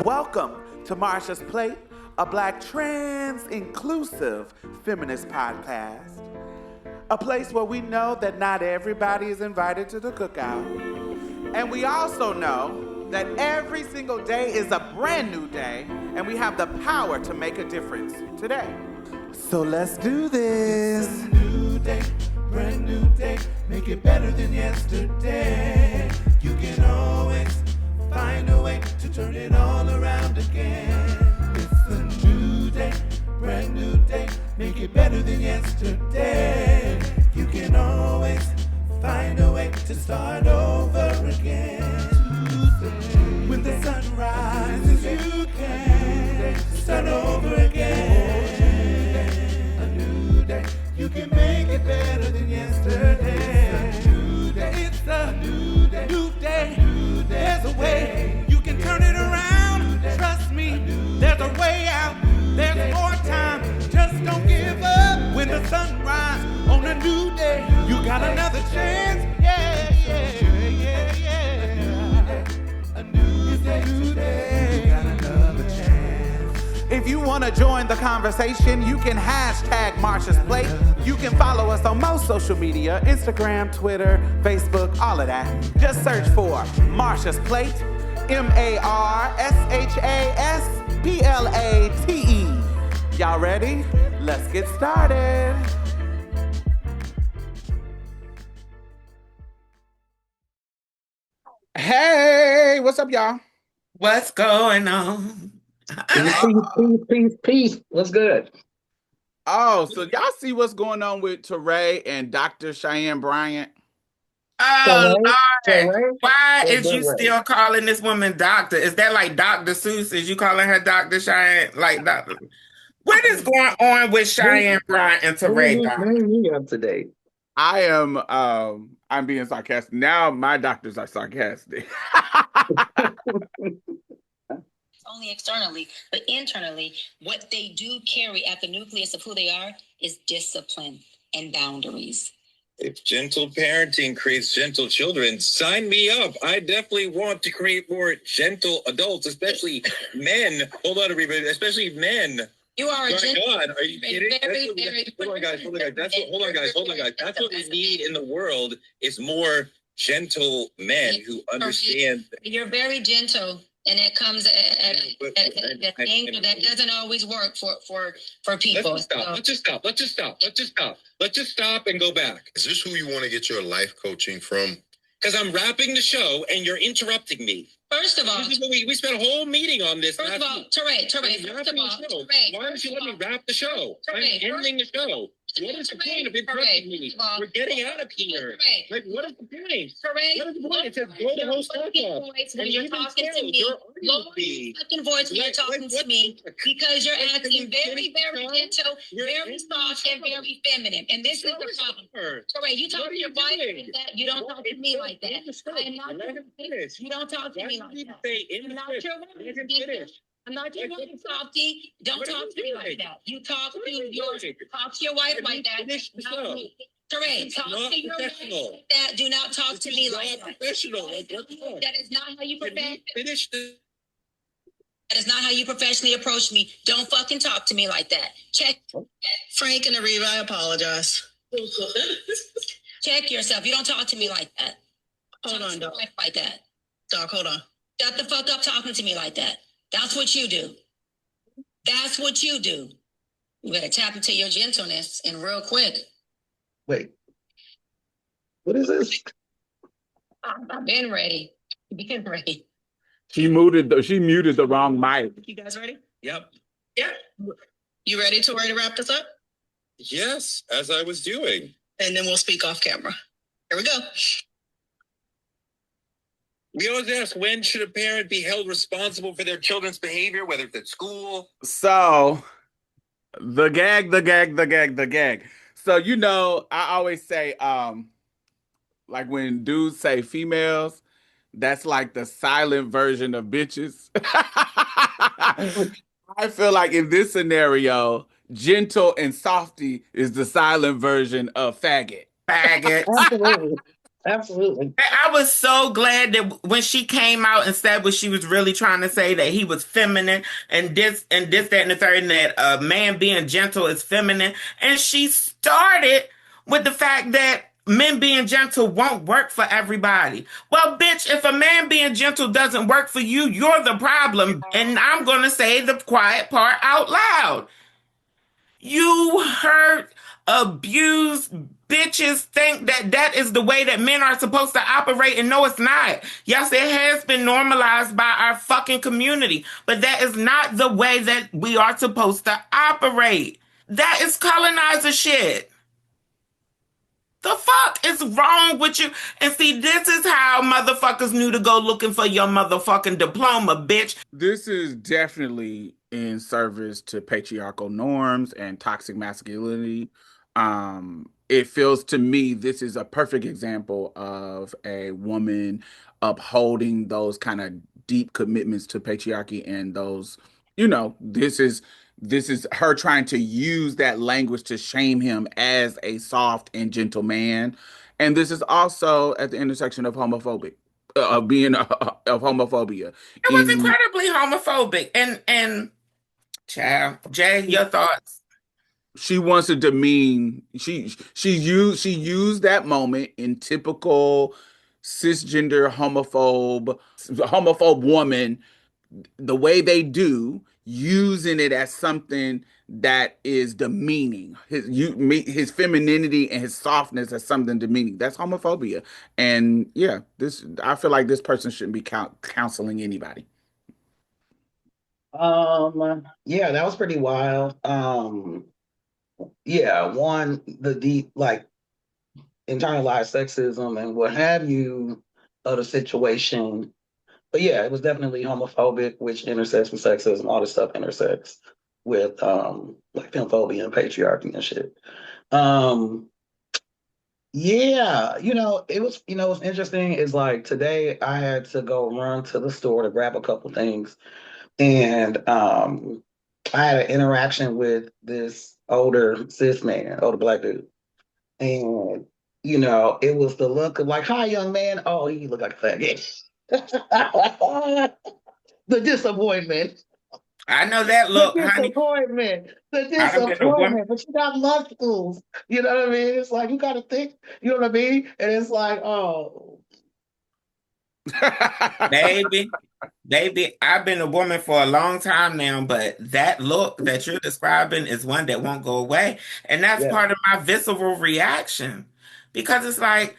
Welcome to Marsha's Plate, a Black trans-inclusive feminist podcast. A place where we know that not everybody is invited to the cookout. And we also know that every single day is a brand new day, and we have the power to make a difference today. So let's do this. It's a new day, brand new day, make it better than yesterday. You can always find a way to turn it all around again. It's a new day, brand new day, make it better than yesterday. You can always find a way to start over again. Tuesday, when the sun rises, you can start over again. A new day, you can make it better than yesterday. It's a new day, it's a new day, new day. There's a way you can turn it around. Trust me, there's a way out. There's more time. Just don't give up. When the sun rises on a new day, you got another chance. Yeah, yeah, yeah, yeah. A new day, you got another chance. If you want to join the conversation, you can hashtag Marsha's Plate. You can follow us on most social media, Instagram, Twitter, Facebook, all of that. Just search for Marsha's Plate, MARSHASPLATE. Y'all ready? Let's get started. Hey, what's up, y'all? What's going on? Peace. What's good? Oh, so y'all see what's going on with Toure and Dr. Cheyenne Bryant? Oh, Toure? Lord. Why Yeah, is you Toure. still calling this woman doctor? Is that like Dr. Seuss? Is you calling her Dr. Cheyenne? Like, doctor? What is going on with Cheyenne Bryant and Toure, doc? Bring me up to date. I'm being sarcastic. Now my doctors are sarcastic. Only externally, but internally, what they do carry at the nucleus of who they are is discipline and boundaries. If gentle parenting creates gentle children, sign me up. I definitely want to create more gentle adults, especially men. Hold on, everybody, especially men. You are a gentle. God, are you kidding? Hold on, guys. Hold on, guys. That's what we need in the world is more gentle men who understand. You're very gentle. And it comes at an angle that doesn't always work for people. Let's just stop and go back. Is this who you want to get your life coaching from? Because I'm wrapping the show and you're interrupting me. First of all, we spent a whole meeting on this. First of all, Toure, why don't you let me wrap the show? I'm ending the show. What is the point of interrupting me? We're getting out of here. Like, what is the point? What is the point? It says go to host when you're talking to me. Lower your fucking voice when you're talking to me because you're acting very, very gentle, very soft, and very feminine. And this is the problem. Toure, you talk to your wife like that. You don't talk to me like that. I am not finished. You don't talk to me like that. I'm not your wife. I'm not your wife, Softy. Don't talk to me like that. You talk to your wife like that. Not me. Toure, talk to your wife like that. Do not talk to me like that. That is not how you That is not how you professionally approach me. Don't fucking talk to me like that. Check. Frank and Ariva, I apologize. Check yourself. You don't talk to me like that. Hold on, Doc. Like that. Doc, hold on. Shut the fuck up talking to me like that. That's what you do. That's what you do. You better tap into your gentleness and real quick. Wait. What is this? I've been ready. Been ready. She muted the wrong mic. You guys ready? Yep. Yeah. You ready to wrap this up? Yes, as I was doing. And then we'll speak off camera. Here we go. We always ask, when should a parent be held responsible for their children's behavior, whether it's at school? So, the gag. So, I always say, like when dudes say females, that's like the silent version of bitches. I feel like in this scenario, gentle and softy is the silent version of faggot. Faggot. Absolutely. Absolutely. I was so glad that when she came out and said what she was really trying to say, that he was feminine and this, that, and the third, and that a man being gentle is feminine. And she started with the fact that men being gentle won't work for everybody. Well, bitch, if a man being gentle doesn't work for you, you're the problem. And I'm going to say the quiet part out loud. You hurt, abuse, bitches think that that is the way that men are supposed to operate, and no, it's not. Yes, it has been normalized by our fucking community, but that is not the way that we are supposed to operate. That is colonizer shit. The fuck is wrong with you? And see, this is how motherfuckers knew to go looking for your motherfucking diploma, bitch. This is definitely in service to patriarchal norms and toxic masculinity. It feels to me this is a perfect example of a woman upholding those kind of deep commitments to patriarchy and those, this is her trying to use that language to shame him as a soft and gentle man. And this is also at the intersection of homophobic, of being of homophobia. It was incredibly homophobic. And child, Jay, your thoughts? She wants to demean. She used that moment in typical cisgender homophobe woman, the way they do, using it as something that is demeaning. His femininity and his softness as something demeaning. That's homophobia. And yeah, I feel like this person shouldn't be counseling anybody. Yeah, that was pretty wild. Yeah, one, the deep, like, internalized sexism and what have you of the situation. But yeah, it was definitely homophobic, which intersects with sexism. All this stuff intersects with like femphobia and patriarchy and shit. Yeah, what's interesting is like today I had to go run to the store to grab a couple things. And I had an interaction with this older cis man, older black dude. And, it was the look of like, hi, young man. Oh, you look like a faggot. The disappointment. I know that look, honey. The disappointment. But you got muscles. You know what I mean? It's like, you got to think, you know what I mean? And it's like, oh. Baby, I've been a woman for a long time now, but that look that you're describing is one that won't go away. And that's part of my visceral reaction. Because it's like,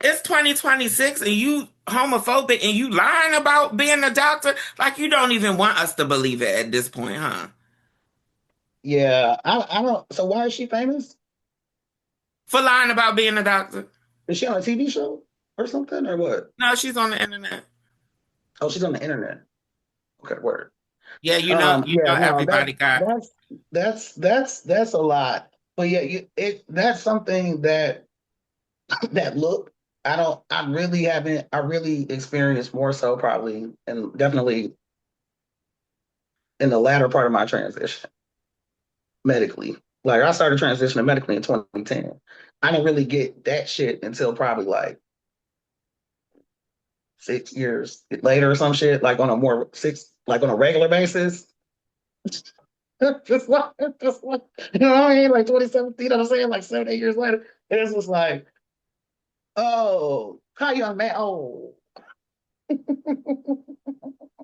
it's 2026 and you homophobic and you lying about being a doctor. Like, you don't even want us to believe it at this point, huh? Yeah, I don't. So why is she famous? For lying about being a doctor. Is she on a TV show or something or what? No, she's on the internet. Oh, she's on the internet. Okay, word. Yeah, everybody got. That's a lot. But yeah, that's something that look. I really experienced more so probably and definitely in the latter part of my transition medically. Like I started transitioning medically in 2010. I didn't really get that shit until probably like 6 years later or some shit, like on a regular basis. just like, you know what I mean? Like 2017, I'm saying, like 7, 8 years later. And it's just like, oh, hi, young man. Oh.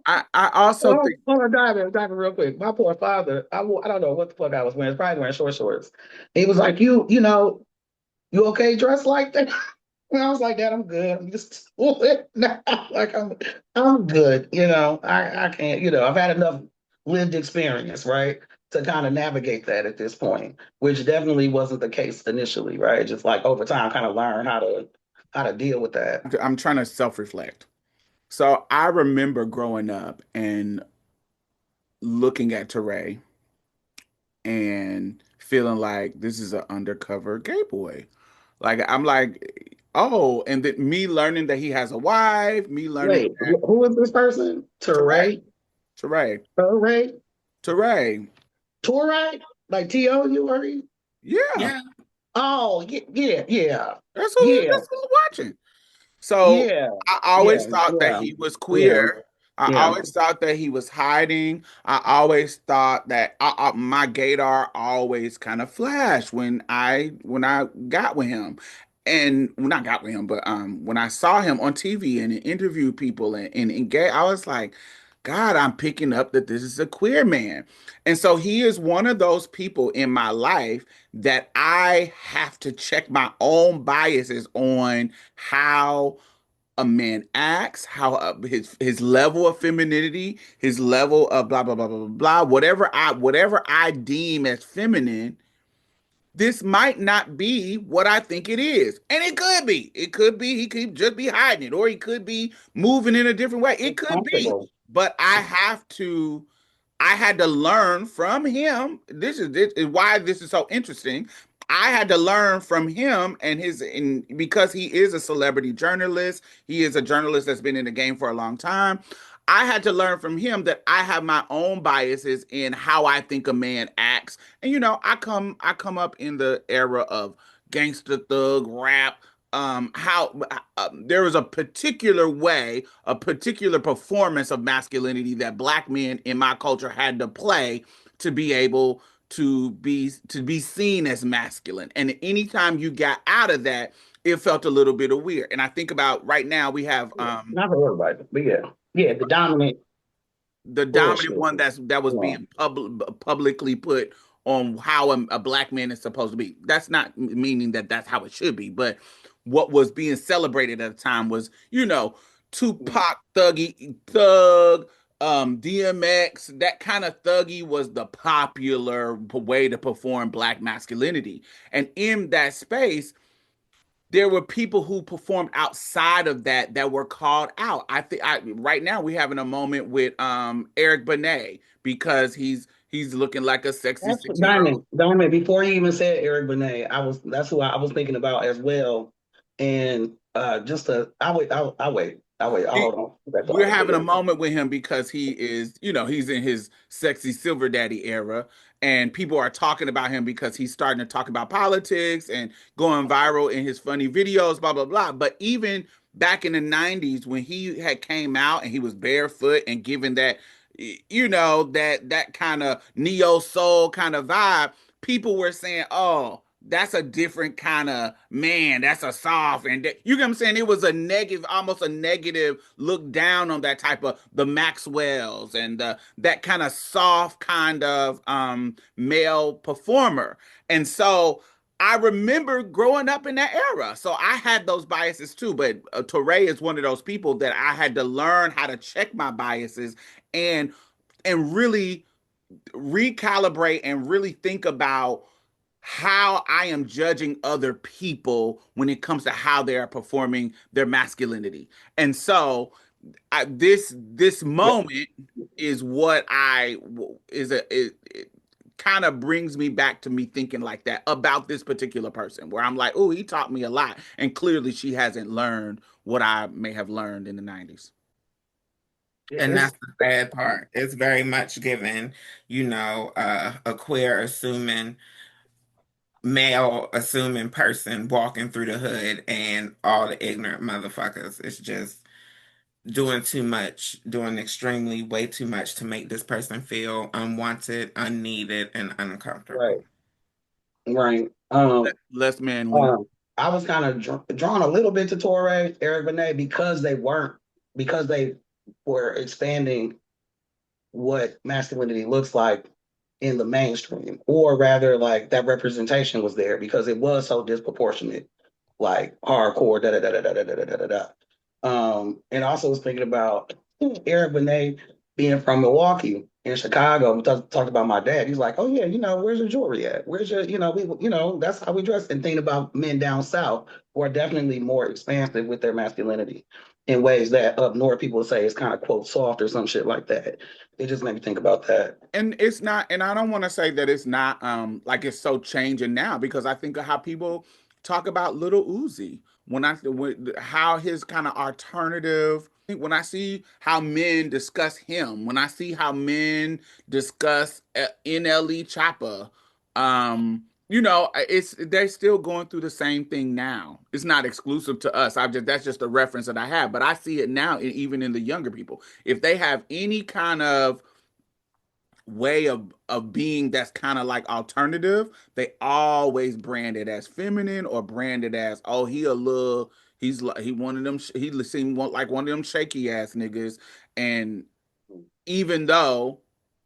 I also think. Hold on, diving real quick. My poor father, I don't know what the fuck I was wearing. Probably wearing shorts. He was like, you you okay dressed like that? And I was like, Dad, I'm good. I'm just now. Like I'm good. I can't. I've had enough lived experience, right, to kind of navigate that at this point, which definitely wasn't the case initially, right? Just like over time, kind of learn how to deal with that. I'm trying to self-reflect. So I remember growing up and looking at Toure and feeling like this is an undercover gay boy. Like I'm like, oh, and then me learning that he has a wife, me learning. Wait, who is this person? Toure? Toure. Like Toure? Yeah. Oh, yeah. That's who I'm watching. So Yeah, I yeah, always thought that yeah, he was yeah, queer. I yeah. always thought that he was hiding. I always thought that my gaydar always kind of flashed when I got with him. And when I got with him, but when I saw him on TV and interviewed people and gay, I was like, God, I'm picking up that this is a queer man. And so he is one of those people in my life that I have to check my own biases on how a man acts, how his level of femininity, his level of blah blah blah blah blah blah, whatever I deem as feminine, this might not be what I think it is. And it could be. It could be he could just be hiding it, or he could be moving in a different way. It It's could be. comfortable. But I had to learn from him. This is why this is so interesting. I had to learn from him and because he is a celebrity journalist, he is a journalist that's been in the game for a long time. I had to learn from him that I have my own biases in how I think a man acts. And I come up in the era of gangster thug rap. How there was a particular way, a particular performance of masculinity that black men in my culture had to play to be able to be seen as masculine. And anytime you got out of that, it felt a little bit of weird. And I think about right now we have Not for everybody, but yeah, the dominant the dominant bullshit. one that was Yeah, being publicly put on how a black man is supposed to be. That's not meaning that that's how it should be, but what was being celebrated at the time was, yeah. Tupac, Thug, DMX, that kind of thuggy was the popular way to perform black masculinity. And in that space, there were people who performed outside of that were called out. I think right now we're having a moment with Eric Benet because he's looking like a sexy That's 6-year-old. Diamond. Diamond. Before you even said Eric Benet, that's who I was thinking about as well. And I wait. I'll hold on. That's We're all. But having yeah, a moment with him because he is, he's in his sexy silver daddy era, and people are talking about him because he's starting to talk about politics and going viral in his funny videos, blah blah blah. But even back in the '90s, when he had came out and he was barefoot and given that, that kind of neo soul kind of vibe, people were saying, "Oh, that's a different kind of man. That's a soft," and you get what I'm saying. It was a negative, almost a negative look down on that type of the Maxwells and that kind of soft kind of male performer. And so I remember growing up in that era. So I had those biases too. But Toure is one of those people that I had to learn how to check my biases and really recalibrate and really think about how I am judging other people when it comes to how they are performing their masculinity. And so this yeah, moment is what I is a it kind of brings me back to me thinking like that about this particular person where I'm like, oh, he taught me a lot. And clearly she hasn't learned what I may have learned in the 90s. And it's that's the sad part. It's very much given, a queer assuming male assuming person walking through the hood and all the ignorant motherfuckers. It's just doing too much, doing extremely way too much to make this person feel unwanted, unneeded, and uncomfortable. right, right. Less manly. Um, I was kind of drawn a little bit to Torre, Eric Benet because they were expanding what masculinity looks like in the mainstream, or rather, like that representation was there because it was so disproportionate, like hardcore, da da da da da da da da da da. And also was thinking about Eric Benet being from Milwaukee in Chicago. We talked about my dad. He's like, "Oh yeah, where's your jewelry at? Where's your, that's how we dress." And thinking about men down south who are definitely more expansive with their masculinity in ways that up north people would say is kind of quote soft or some shit like that. It just made me think about that. And it's not, and I don't want to say that it's not like it's so changing now because I think of how people talk about Little Uzi how his kind of alternative, when I see how men discuss him, when I see how men discuss NLE Chopper, you know, they're still going through the same thing now. It's not exclusive to us. That's just a reference that I have, but I see it now even in the younger people. If they have any kind of way of being that's kind of like alternative, they always brand it as feminine or brand it as, oh, he's like he one of them he seemed like one of them shaky ass niggas. And even though,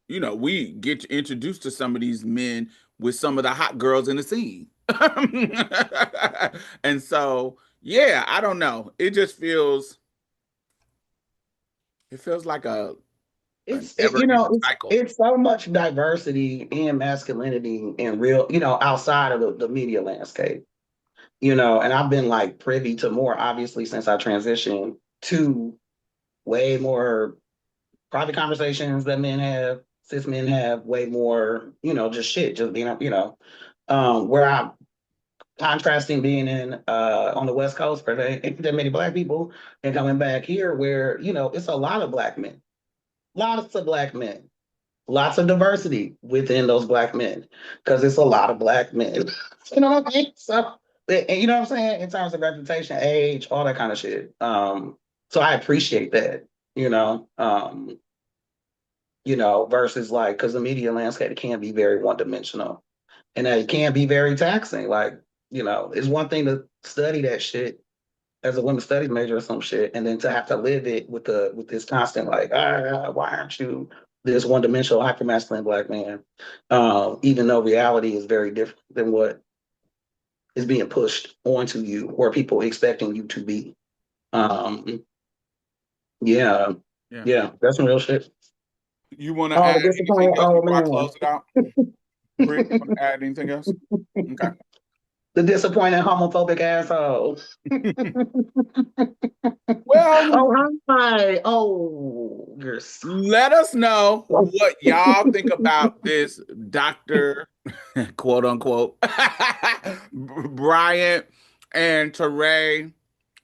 you know, we get introduced to some of these men with some of the hot girls in the scene. And so, yeah, I don't know. It feels like a never-ending cycle. It's so much diversity in masculinity and real, outside of the media landscape, and I've been like privy to more, obviously, since I transitioned to way more private conversations that cis men have, way more, just shit, just being, where I'm contrasting being in on the West Coast where there ain't that many Black people, and coming back here where, it's a lot of Black men, lots of Black men, lots of diversity within those Black men, because it's a lot of Black men. You know what I mean? So, and you know what I'm saying? In terms of reputation, age, all that kind of shit. So I appreciate that, versus like, because the media landscape can be very one-dimensional, and it can be very taxing. Like, it's one thing to study that shit as a women's studies major or some shit, and then to have to live it with this constant like, why aren't you this one-dimensional hypermasculine Black man? Even though reality is very different than what is being pushed onto you or people expecting you to be. Yeah, that's some real shit. You want to add anything else before I close it out? Britt, you want to add anything else? Okay. The disappointed homophobic asshole. Well, hi. Oh, you're let us know what y'all think about this Dr. quote unquote Bryant and Toure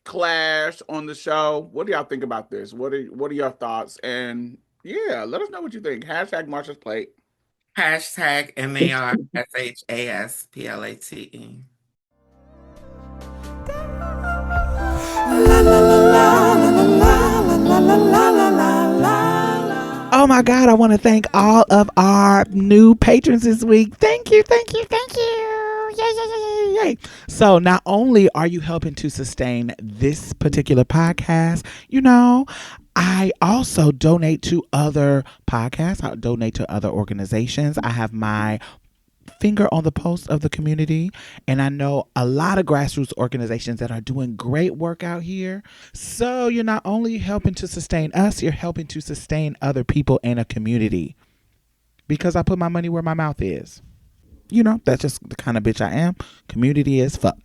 clash on the show. What do y'all think about this? What are your thoughts? And yeah, let us know what you think. Hashtag Marsha's Plate. Hashtag MARSHASPLATE. Oh my God, I want to thank all of our new patrons this week. Thank you, thank you, thank you. Yay, yay, yay, yay. So not only are you helping to sustain this particular podcast, I also donate to other podcasts. I donate to other organizations. I have my finger on the pulse of the community, and I know a lot of grassroots organizations that are doing great work out here. So you're not only helping to sustain us, you're helping to sustain other people in a community, because I put my money where my mouth is. That's just the kind of bitch I am. Community as fuck.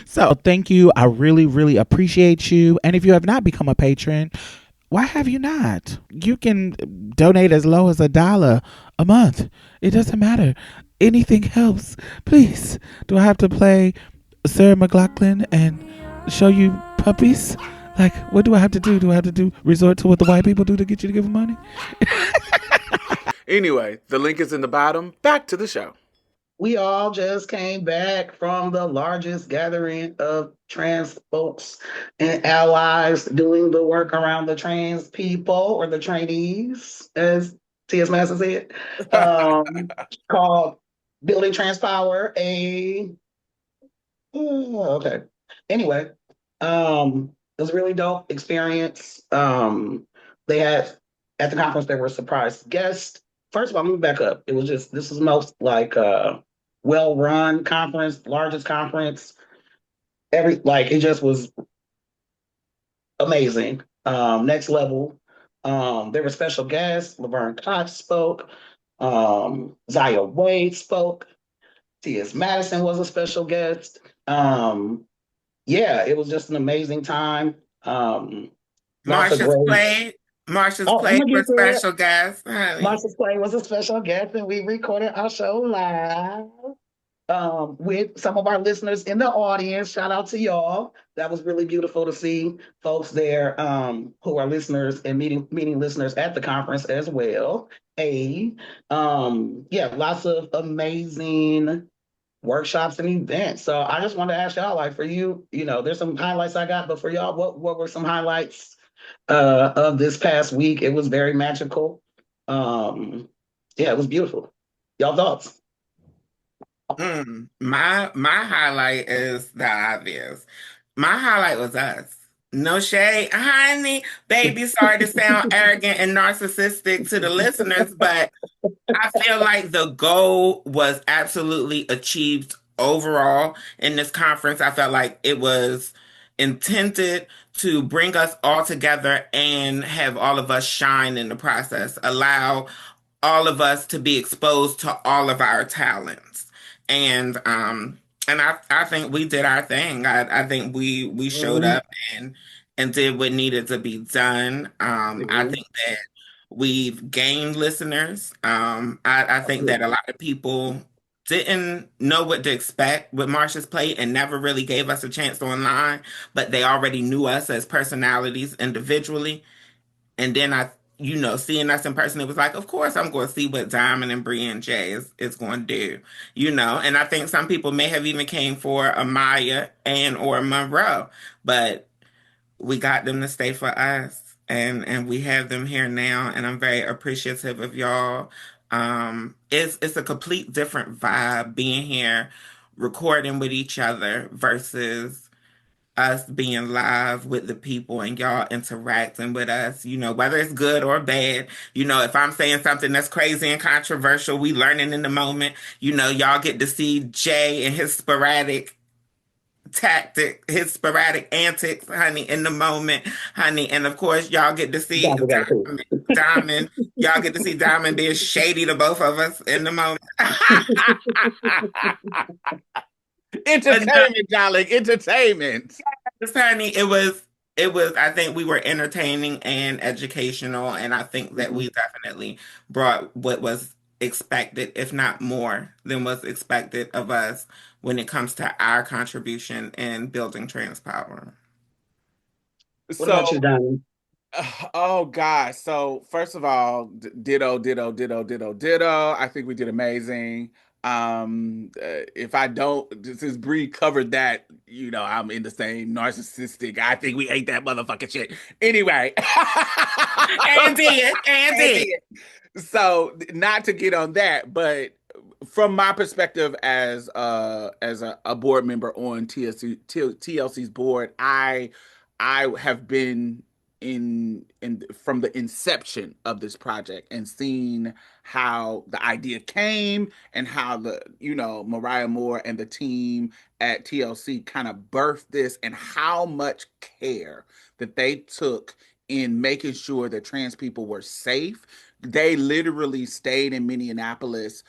So thank you. I really, really appreciate you. And if you have not become a patron, why have you not? You can donate as low as $1 a month. It doesn't matter. Anything helps. Please. Do I have to play Sarah McLachlan and show you puppies? Like, what do I have to do? Do I have to resort to what the white people do to get you to give them money? Anyway, the link is in the bottom. Back to the show. We all just came back from the largest gathering of trans folks and allies doing the work around the trans people, or the trainees, as T.S. Madison said, called Building Trans Power. Okay. Anyway, it was a really dope experience. They had, at the conference, there were surprise guests. First of all, let me back up. This is most like well-run conference, largest conference. It just was amazing. Next level. There were special guests. Laverne Cox spoke. Zaya Wade spoke. T.S. Madison was a special guest. It was just an amazing time. Marsha's Plate was special guest. Marsha's Plate was a special guest, and we recorded our show live. with some of our listeners in the audience. Shout out to y'all. That was really beautiful to see folks there who are listeners and meeting listeners at the conference as well. Yeah, lots of amazing workshops and events. So I just wanted to ask y'all, like, for you, there's some highlights I got, but for y'all, what were some highlights of this past week? It was very magical. Yeah, it was beautiful. Y'all thoughts? My highlight is the obvious. My highlight was us. No shade, honey. Baby, sorry to sound arrogant and narcissistic to the listeners, but I feel like the goal was absolutely achieved overall in this conference. I felt like it was intended to bring us all together and have all of us shine in the process, allow all of us to be exposed to all of our talents. And I think we did our thing. I think we showed up and did what needed to be done. I think that we've gained listeners. I think that a lot of people didn't know what to expect with Marsha's plate and never really gave us a chance online, but they already knew us as personalities individually. And then seeing us in person, it was like, of course, I'm going to see what Diamond and Bree and Jay is going to do, And I think some people may have even came for Amaya and or Monroe, but we got them to stay for us, and we have them here now, and I'm very appreciative of y'all. It's a complete different vibe being here, recording with each other versus us being live with the people and y'all interacting with us, whether it's good or bad. If I'm saying something that's crazy and controversial, we learning in the moment. Y'all get to see Jay and his sporadic antics, honey, in the moment, honey. And of course, y'all get to see Diamond. Y'all get to see Diamond being shady to both of us in the moment. Entertainment, darling, entertainment. Honey, it was, I think we were entertaining and educational, and I think that we definitely brought what was expected, if not more than was expected of us when it comes to our contribution in building trans power. What about you, Diamond? Oh gosh. So first of all, ditto, ditto, ditto, ditto, ditto. I think we did amazing. If I don't, since Bree covered that, I'm in the same narcissistic. I think we ate that motherfucking shit. Anyway. And did. So not to get on that, but from my perspective as a board member on TLC's board, I have been in from the inception of this project and seen how the idea came and how Mariah Moore and the team at TLC kind of birthed this, and how much care that they took in making sure that trans people were safe. They literally stayed in Minneapolis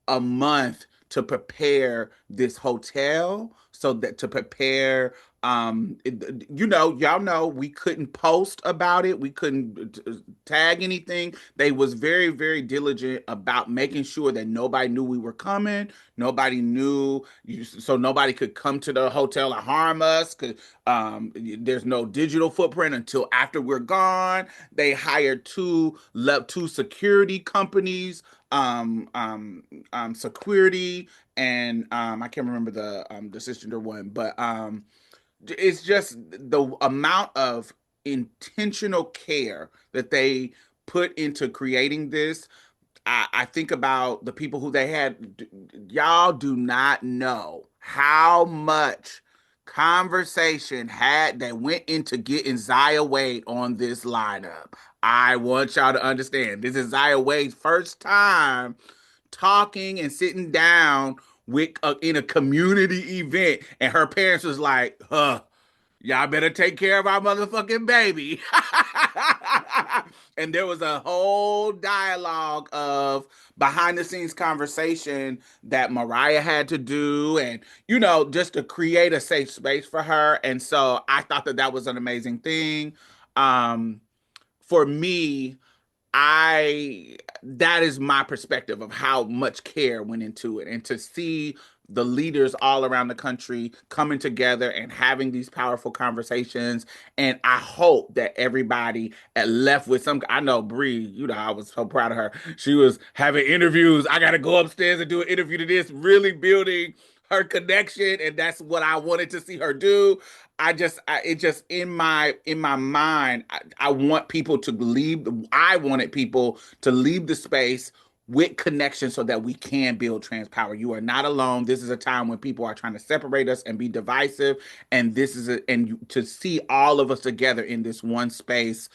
a month to prepare this hotel, so that to prepare y'all know we couldn't post about it, we couldn't tag anything. They was very, very diligent about making sure that nobody knew we were coming, nobody knew, so nobody could come to the hotel and harm us, because there's no digital footprint until after we're gone. They hired two security companies, security, and I can't remember the sister one, but it's just the amount of intentional care that they put into creating this. I think about the people who they had. Y'all do not know how much conversation that went into getting Zaya Wade on this lineup. I want y'all to understand, this is Zaya Wade's first time talking and sitting down with in a community event, and her parents was like, y'all better take care of our motherfucking baby. And there was a whole dialogue of behind the scenes conversation that Mariah had to do, and just to create a safe space for her. And so I thought that was an amazing thing. For me, that is my perspective of how much care went into it, and to see the leaders all around the country coming together and having these powerful conversations. And I hope that everybody left with some. I know Bree, you know, I was so proud of her. She was having interviews. I got to go upstairs and do an interview to this, really building her connection, and that's what I wanted to see her do. It just in my mind, I want people to leave. I wanted people to leave the space with connection so that we can build trans power. You are not alone. This is a time when people are trying to separate us and be divisive, and to see all of us together in this one space,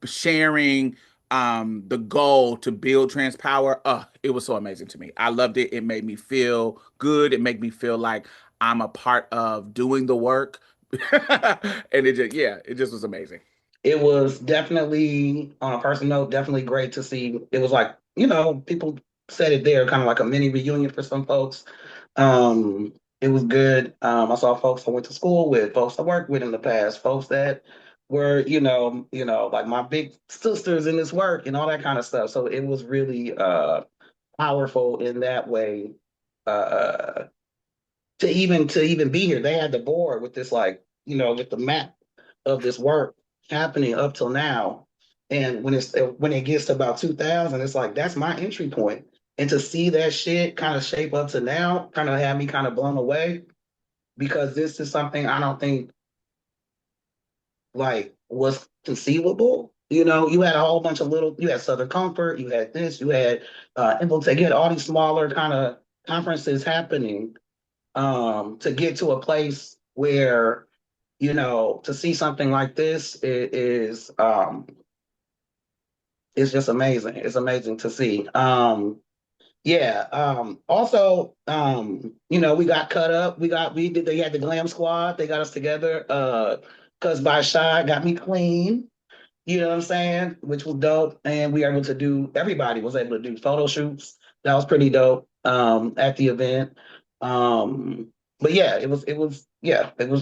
sharing the goal to build trans power. It was so amazing to me. I loved it. It made me feel good. It made me feel like I'm a part of doing the work. And it just was amazing. It was definitely, on a personal note, definitely great to see. It was like, people said it there, kind of like a mini reunion for some folks. It was good. I saw folks I went to school with, folks I worked with in the past, folks that were, like my big sisters in this work and all that kind of stuff. So it was really powerful in that way. To even be here, they had the board with this, like, with the map of this work happening up till now. And when it gets to about 2000, it's like, that's my entry point. And to see that shit kind of shape up to now kind of had me kind of blown away, because this is something I don't think like was conceivable. You had a whole bunch of you had Southern Comfort, you had this, you had Infotech, you had all these smaller kind of conferences happening, to get to a place where, to see something like this is just amazing. It's amazing to see. Also, we got cut up. They had the glam squad. They got us together. Cause by Shy got me clean. You know what I'm saying? Which was dope. And everybody was able to do photo shoots. That was pretty dope. At the event. But yeah, it was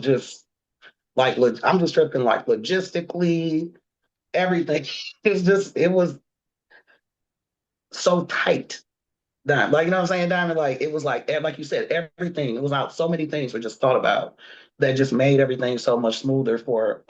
just like, I'm just tripping, like, logistically, everything. It was so tight. Like, you know what I'm saying, Diamond? Like, it was like you said, everything. It was out. So many things were just thought about that just made everything so much smoother for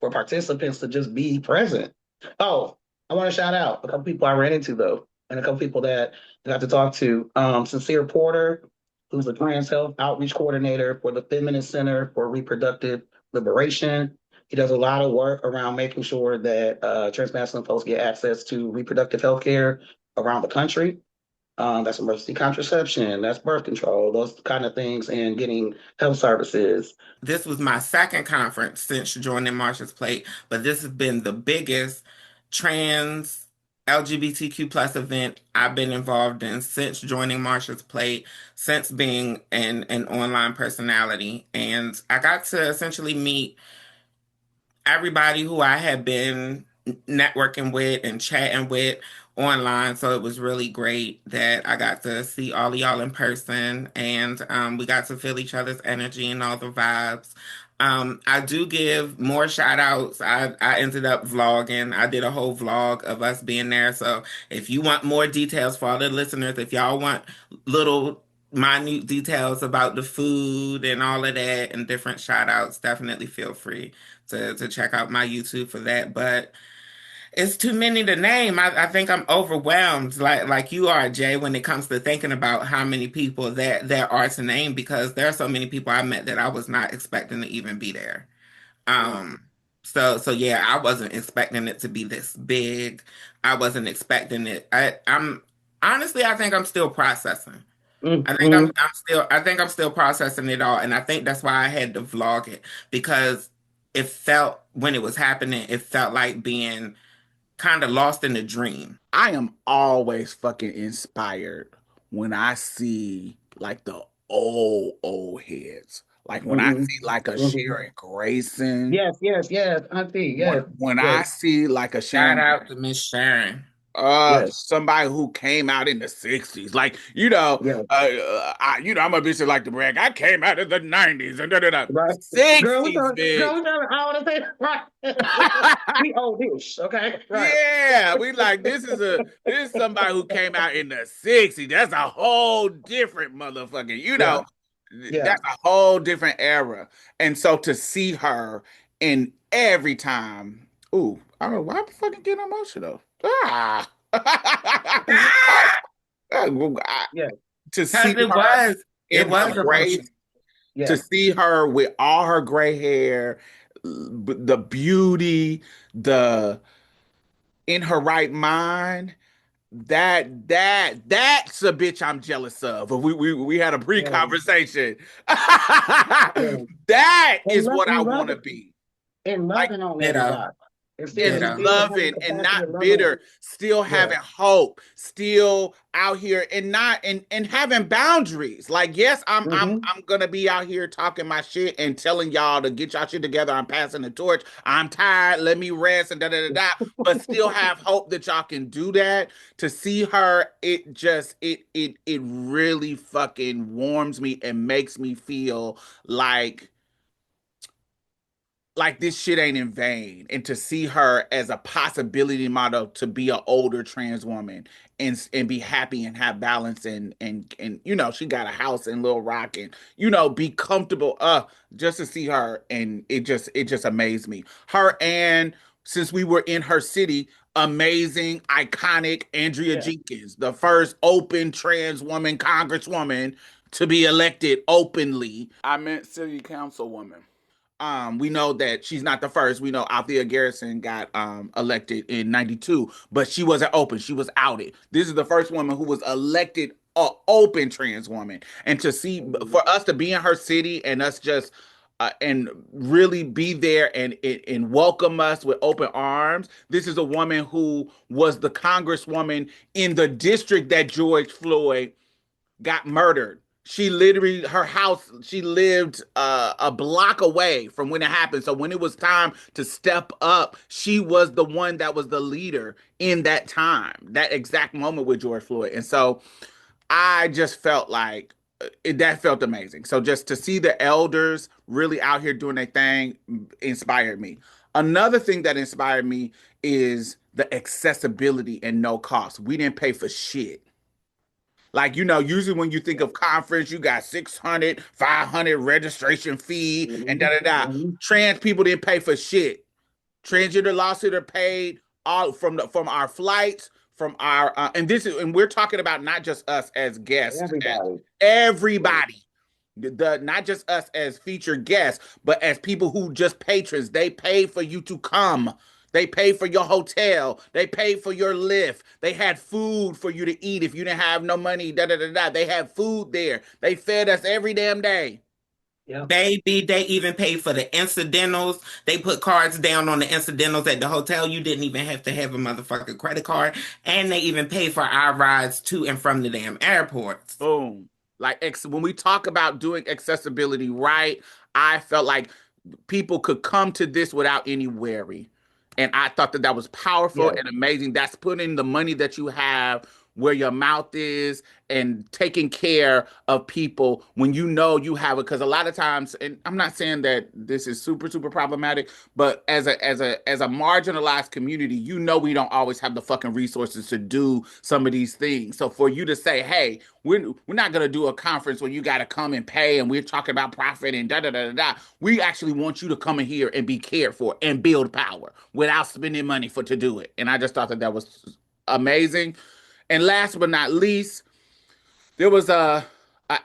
participants to just be present. Oh, I want to shout out a couple people I ran into though, and a couple people that I got to talk to. Sincere Porter, who's the trans health outreach coordinator for the Feminist Center for Reproductive Liberation. He does a lot of work around making sure that trans masculine folks get access to reproductive health care around the country. That's emergency contraception, that's birth control, those kind of things, and getting health services. This was my second conference since joining Marsha's Plate, but this has been the biggest trans LGBTQ plus event I've been involved in since joining Marsha's Plate, since being an online personality. And I got to essentially meet everybody who I had been networking with and chatting with online. So it was really great that I got to see all of y'all in person, and we got to feel each other's energy and all the vibes. I do give more shout outs. I ended up vlogging. I did a whole vlog of us being there. So if you want more details for all the listeners, if y'all want little minute details about the food and all of that and different shout outs, definitely feel free to check out my YouTube for that. But it's too many to name. I think I'm overwhelmed, like you are, Jay, when it comes to thinking about how many people that there are to name, because there are so many people I met that I was not expecting to even be there. So yeah, I wasn't expecting it to be this big. I wasn't expecting it. I'm honestly, I think I'm still processing. Mm-hmm. I think I'm still processing it all, and I think that's why I had to vlog it, because it felt, when it was happening, it felt like being kind of lost in a dream. I am always fucking inspired when I see like the old heads. Like when I see like a Sharon Grayson. Yes, Auntie. When I see like a Shout Sharon, out to Miss Sharon. Yes. somebody who came out in the 60s. Like, Yeah. I'm a bitch that like to brag. I came out in the 90s and Right. 60s, bitch. I want to say right. We old dish, okay? Right. Yeah, we like this is somebody who came out in the 60s. That's a whole different motherfucking, Yeah. Yeah. that's a whole different era. And so to see her in every time, ooh, I don't know why I'm fucking getting emotional. Ah. Yeah. To see Because her it in her was gray, emotional. Yeah. to see her with all her gray hair, the beauty, the in her right mind. That's a bitch I'm jealous of. We had a pre-conversation. Yeah. That And, is lo- what I and want to loving be. and Like, loving on Ditto. everybody. And and Ditto. still having loving the and capacity of not loving on. bitter, still Yeah. having hope, still out here and not and having boundaries. Like, yes, I'm gonna be out here talking my shit and telling y'all to get y'all shit together. I'm passing the torch. I'm tired. Let me rest and da da da da. But still have hope that y'all can do that. To see her, it just it really fucking warms me and makes me feel like this shit ain't in vain. And to see her as a possibility model to be an older trans woman and be happy and have balance and she got a house in Little Rock and be comfortable, just to see her, and it just amazed me. Her, and since we were in her city, amazing, iconic Andrea Yeah. Jenkins, the first open trans woman congresswoman to be elected openly. I meant city councilwoman. We know that she's not the first. We know Althea Garrison got elected in '92, but she wasn't open. She was outed. This is the first woman who was elected open trans woman. And to see, for us to be in her city and us just and really be there and welcome us with open arms. This is a woman who was the congresswoman in the district that George Floyd got murdered. She literally, her house, she lived a block away from when it happened. So when it was time to step up, she was the one that was the leader in that time, that exact moment with George Floyd. And so I just felt like that felt amazing. So just to see the elders really out here doing their thing inspired me. Another thing that inspired me is the accessibility and no cost. We didn't pay for shit. Like, usually when you think of conference, you got 600, 500 registration fee and da da da. Trans people didn't pay for shit. Transgender lawsuits are paid all from our flights, from our and we're talking about not just us as guests, everybody. The not just us as featured guests, but as people who just patrons. They pay for you to come. They pay for your hotel. They pay for your lift. They had food for you to eat if you didn't have no money. Da da da da. They had food there. They fed us every damn day. Yeah. Baby, they even paid for the incidentals. They put cards down on the incidentals at the hotel. You didn't even have to have a motherfucking credit card. And they even paid for our rides to and from the damn airports. Boom. Like when we talk about doing accessibility right, I felt like people could come to this without any worry. And I thought that was powerful and amazing. That's putting the money that you have where your mouth is and taking care of people when you have it. Because a lot of times, and I'm not saying that this is super, super problematic, but as a marginalized community, we don't always have the fucking resources to do some of these things. So for you to say, hey, we're not gonna do a conference where you gotta come and pay and we're talking about profit and da da da da da. We actually want you to come in here and be cared for and build power without spending money to do it. And I just thought that was amazing. And last but not least, there was a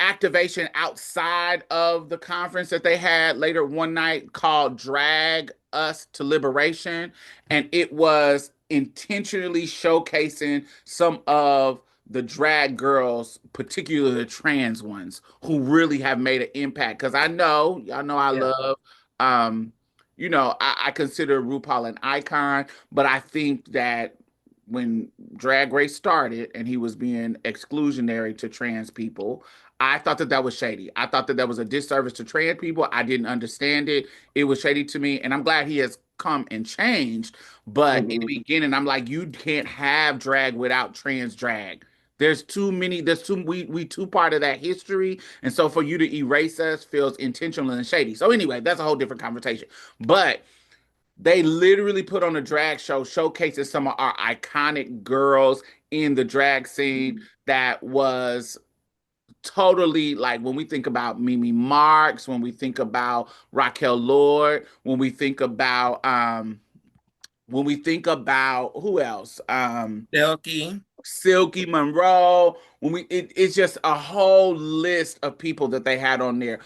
activation outside of the conference that they had later one night called Drag Us to Liberation. And it was intentionally showcasing some of the drag girls, particularly the trans ones, who really have made an impact. Because y'all know I love, I consider RuPaul an icon, but I think that when Drag Race started and he was being exclusionary to trans people, I thought that was shady. I thought that was a disservice to trans people. I didn't understand it. It was shady to me, and I'm glad he has come and changed. But in the Mhm. beginning, I'm like, you can't have drag without trans drag. There's too many, we too part of that history. And so for you to erase us feels intentional and shady. So anyway, that's a whole different conversation. But they literally put on a drag show showcasing some of our iconic girls in the drag scene that was totally like when we think about Mimi Marks, when we think about Raquel Lord, when we think about who else? Silky. Silky Monroe. It's just a whole list of people that they had on there.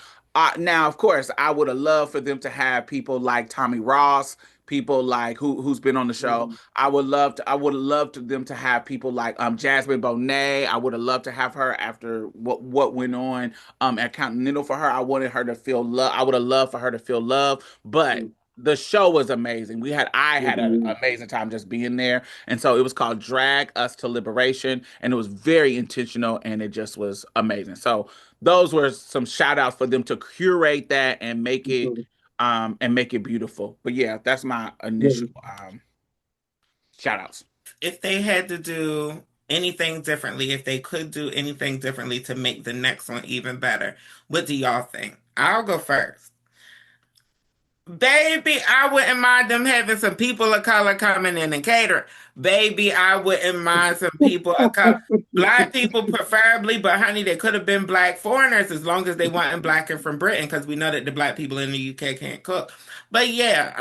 Now, of course, I would have loved for them to have people like Tommy Ross, people like who's been on the show. I would have loved them to have people like Jasmine Bonet. I would have loved to have her after what went on at Continental for her. I wanted her to feel love. I would have loved for her to feel love, but the show was amazing. I had an Mhm. amazing time just being there. And so it was called Drag Us to Liberation, and it was very intentional, and it just was amazing. So those were some shout outs for them to curate that and make it beautiful. But yeah, that's my initial shout outs. If they had to do anything differently, if they could do anything differently to make the next one even better, what do y'all think? I'll go first. Baby, I wouldn't mind them having some people of color coming in and catering. Baby, I wouldn't mind some people of color. Black people preferably, but honey, they could have been black foreigners as long as they weren't black and from Britain, because we know that the black people in the UK can't cook. But yeah,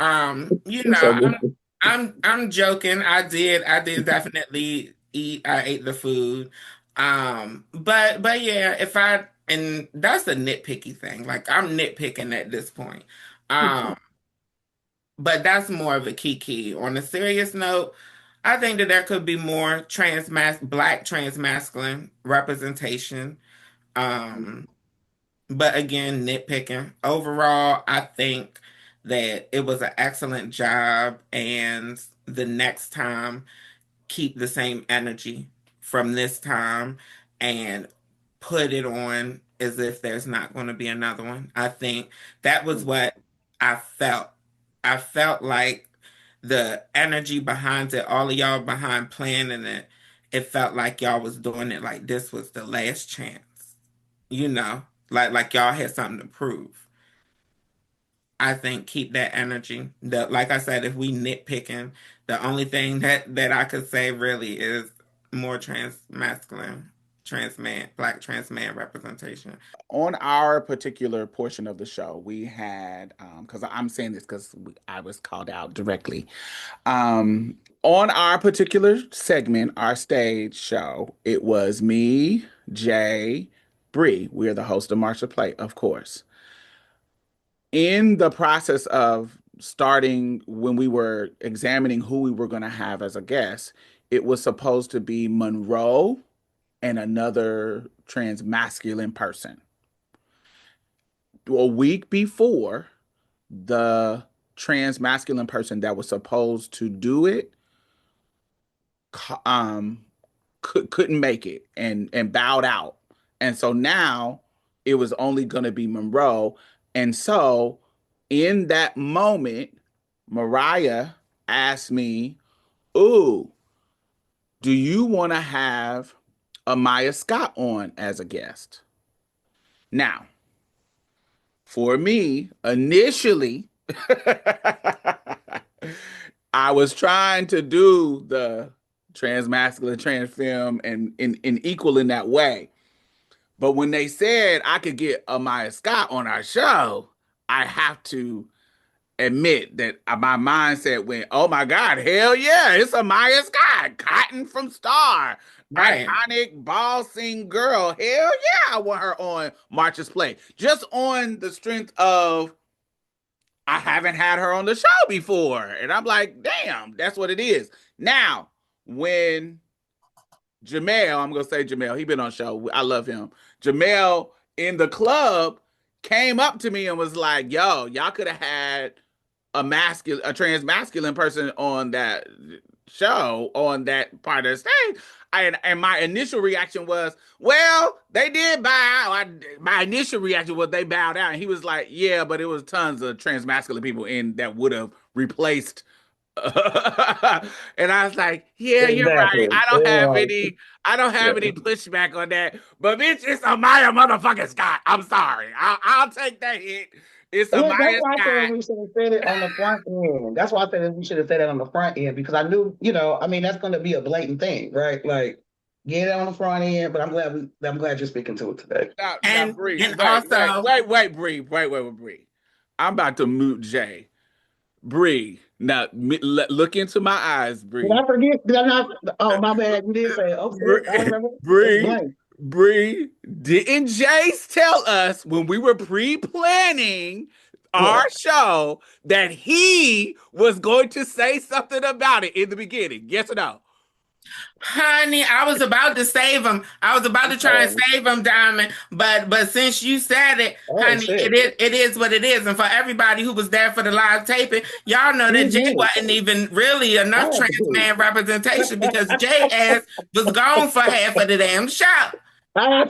It's so good. I'm joking. I did definitely eat. I ate the food. But yeah, and that's a nitpicky thing. Like I'm nitpicking at this point. Um, but that's more of a key. On a serious note, I think that there could be more black transmasculine representation. Um, but again, nitpicking. Overall, I think that it was an excellent job, and the next time, keep the same energy from this time and put it on as if there's not going to be another one. I think that was what I felt. I felt like the energy behind it, all of y'all behind planning it, it felt like y'all was doing it like this was the last chance. You know, like y'all had something to prove. I think keep that energy. Like I said, if we nitpicking, the only thing that I could say really is more black trans man representation. On our particular portion of the show, we had because I'm saying this because I was called out directly. On our particular segment, our stage show, it was me, Jay, Bree. We are the host of Marsha Play, of course. In the process of starting, when we were examining who we were going to have as a guest, it was supposed to be Monroe and another trans masculine person. A week before, the trans masculine person that was supposed to do it um couldn't make it and bowed out. And so now it was only going to be Monroe. And so in that moment, Mariah asked me, "Ooh, do you want to have Amaya Scott on as a guest?" Now, for me, initially, I was trying to do the trans masculine, trans femme, and in equal in that way. But when they said I could get Amaya Scott on our show, I have to admit that my mindset went, "Oh my God, hell yeah, it's Amaya Scott, Cotton from Star, Right. iconic ball scene girl. Hell yeah, I want her on March's Play." Just on the strength of I haven't had her on the show before. And I'm like, damn, that's what it is. Now, when Jamel, I'm gonna say Jamel, he been on show. I love him. Jamel in the club came up to me and was like, "Yo, y'all could have had a trans masculine person on that show, on that part of the stage." And my initial reaction was, "Well, they did bow out." My initial reaction was they bowed out, and he was like, "Yeah, but it was tons of trans masculine people in that would have replaced. And I was like, yeah, you're right. Exactly. I don't have any pushback on that. But bitch, it's Amaya motherfucking Scott. I'm sorry. I'll take that hit. It's Look, that's Amaya why I said Scott. we should have said it on the front end. That's why I said we should have said it on the front end, because I knew, I mean, that's going to be a blatant thing, right? Like, get it on the front end. But I'm glad you're speaking to it today. Now, Bree, and wait, Bree. I'm about to mute Jay. Bree, now look into my eyes, Bree. Did I forget? Did I not? Oh, my bad. You did say, oh, I remember. Bree, didn't Jace tell us when we were pre-planning our show that he was going to say something about it in the beginning? Yes or no? Honey, I was about to save him. I was about to try and save him, Diamond. But since you said it, honey, it is what it is. And for everybody who was there for the live taping, y'all know that Jay wasn't even really enough trans man representation, because Jay ass was gone for half of the damn show. I was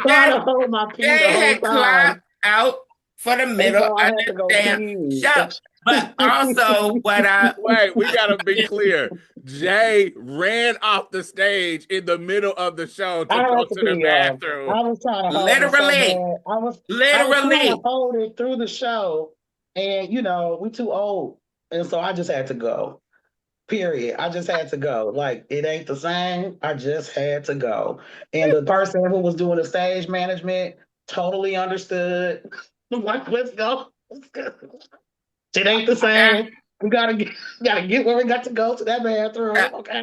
trying to hold my pee the whole time. Out for the middle of the damn show. But also wait, we gotta be clear. Jay ran off the stage in the middle of the show to go to the bathroom. I was trying to hold trying to hold it through the show, and we too old, and so I just had to go. Period. I just had to go. Like, it ain't the same. I just had to go. And the person who was doing the stage management totally understood. Like, let's go. It ain't the same. We gotta get where we got to go, to that bathroom. Okay.